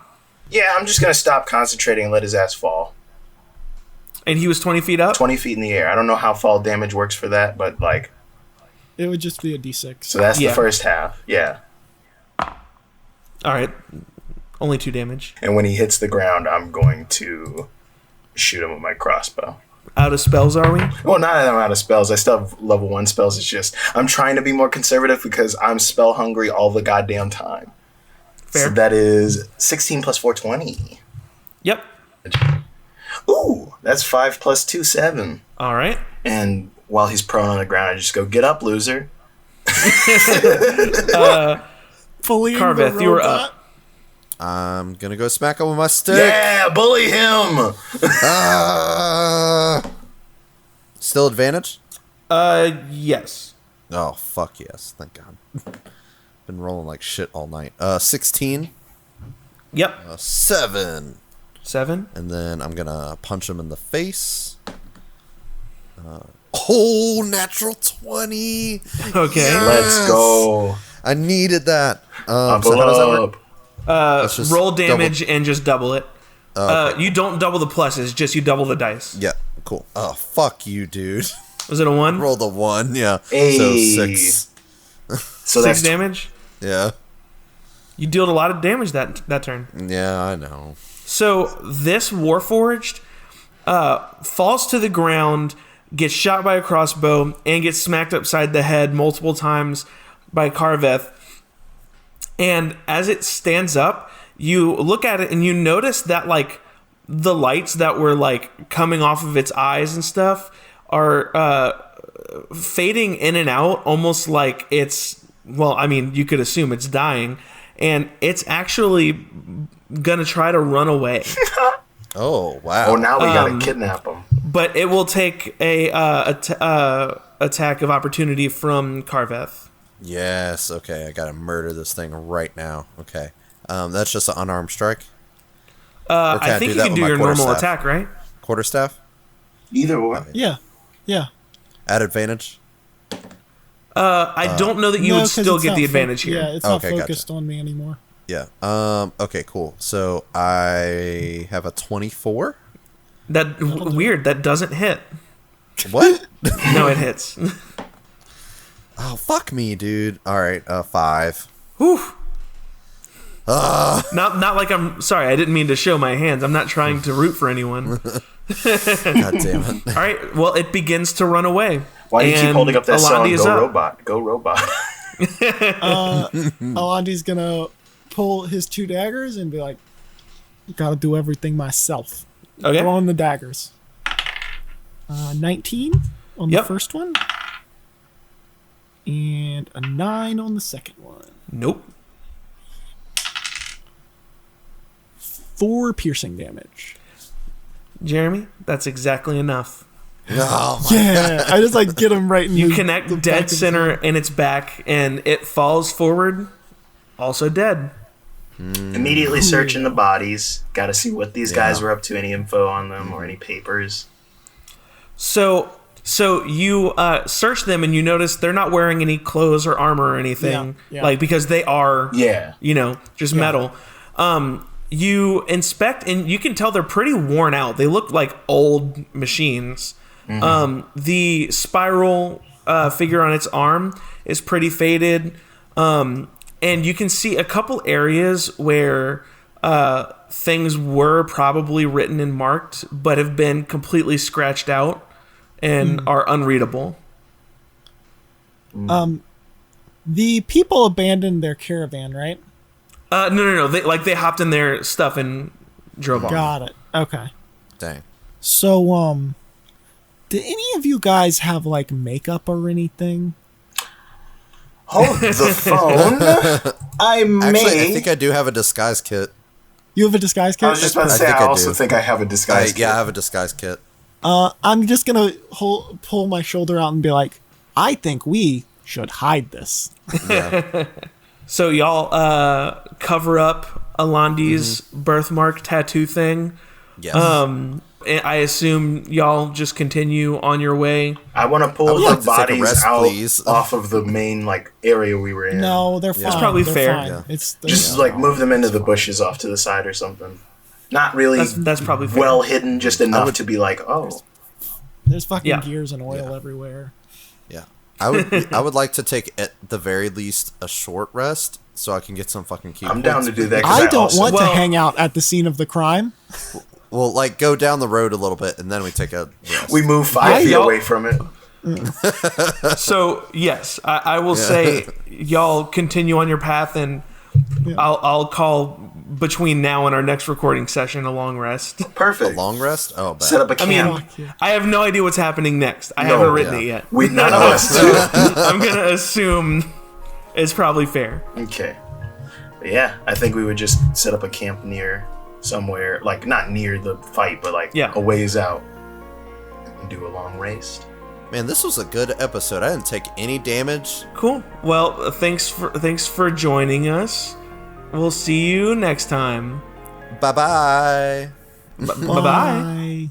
Yeah, I'm just gonna stop concentrating and let his ass fall. And he was 20 feet up? 20 feet in the air. I don't know how fall damage works for that, but like, It would just be a D6. so that's the first half. Yeah. All right. Only 2 damage. And when he hits the ground, I'm going to shoot him with my crossbow. Out of spells, are we? Well, not that I'm out of spells. I still have level 1 spells. It's just I'm trying to be more conservative because I'm spell hungry all the goddamn time. Fair. So that is 16 plus 4, 20. Yep. Ooh, that's 5 plus 2, 7. All right. And while he's prone on the ground, I just go, get up, loser. Fully Carveth, you were up. I'm gonna go smack him with my stick. Yeah, bully him. Still advantage? Yes. Oh, fuck yes. Thank God. Been rolling like shit all night. 16. Yep. 7. 7. And then I'm gonna punch him in the face. Natural 20. Okay. Yes! Let's go. I needed that. Up, So how does that work? Let's just Roll damage and just double it. Okay. You don't double the pluses, just you double the dice. Yeah, cool. Oh, fuck you, dude. Was it a 1? Rolled a 1, yeah. Hey. So 6. So 6 that's damage? Yeah. You dealt a lot of damage that turn. Yeah, I know. So this Warforged falls to the ground, gets shot by a crossbow, and gets smacked upside the head multiple times by Carveth. And as it stands up, you look at it and you notice that like the lights that were like coming off of its eyes and stuff are fading in and out, almost like it's, well, I mean, you could assume it's dying, and it's actually gonna try to run away. Oh, wow. Oh, now we gotta kidnap him. But it will take a attack of opportunity from Carveth. Yes, okay. I gotta murder this thing right now. Okay. That's just an unarmed strike? Or can I think do you that can with do my your normal quarterstaff? attack, right? Quarterstaff? Either or. Yeah. At advantage? I don't know that you No, would 'cause still it's get not the advantage here. Yeah, it's Okay, not gotcha. focused on me anymore. Yeah. Okay, cool. So I have a 24? Weird. That doesn't hit. What? No, it hits. Oh, fuck me, dude. Alright, 5. Whew. Not like I'm sorry. I didn't mean to show my hands. I'm not trying to root for anyone. God damn it. All right. Well, it begins to run away. Why do you keep And holding up that song, Alandi is Go up. Robot? Go Robot. Alandi's gonna pull his 2 daggers and be like, gotta do everything myself. Okay. Throwing the daggers. 19 on the Yep. first one. And a 9 on the second one. Nope. 4 piercing damage. Jeremy, that's exactly enough. Oh, my Yeah, I just like get him right in You the connect the dead back of- center in its back, and it falls forward, also dead. Immediately searching the bodies. Got to see what these guys Yeah. were up to. Any info on them or any papers? So you search them, and you notice they're not wearing any clothes or armor or anything, Yeah. like because they are, Yeah. just metal. You inspect, and you can tell they're pretty worn out. They look like old machines. The spiral figure on its arm is pretty faded. And you can see a couple areas where things were probably written and marked, but have been completely scratched out and are unreadable. The people abandoned their caravan, right? No. They hopped in their stuff and drove off. Got it. Okay. Dang. So, Do any of you guys have like makeup or anything? Hold the phone. I may. Actually, I think I do have a disguise kit. You have a disguise kit? I was just about to say, think I I also do. think I have a disguise kit. Yeah, I have a disguise kit. I'm just gonna pull my shoulder out and be like, I think we should hide this. Yeah. So y'all cover up Alandi's birthmark tattoo thing. Yes. I assume y'all just continue on your way. I want to pull would the like to take a bodies rest, out please. off of the main like area we were in. No, they're fine. probably They're fair. fine. Yeah. Just like move them into the bushes off to the side or something. Not really That's probably fair. well hidden, just enough to be like, oh. There's fucking Yeah. gears and oil everywhere. Yeah. I would like to take at the very least a short rest so I can get some fucking key I'm points. down to do that. 'Cause I don't want to Well- hang out at the scene of the crime. We'll like go down the road a little bit and then we take a rest. We move 5 feet y'all- away from it. So yes, I will say y'all continue on your path, and I'll call between now and our next recording session a long rest. Perfect. long rest? Oh, bad. Set up a camp. I have no idea what's happening next. I No, haven't written yeah. it yet. We none of us do. I'm gonna assume it's probably fair. Okay. But yeah, I think we would just set up a camp near somewhere, like not near the fight, but like Yeah. a ways out, and do a long rest. Man, this was a good episode. I didn't take any damage. Cool. Well, thanks for joining us. We'll see you next time. Bye-bye. Bye bye. Bye.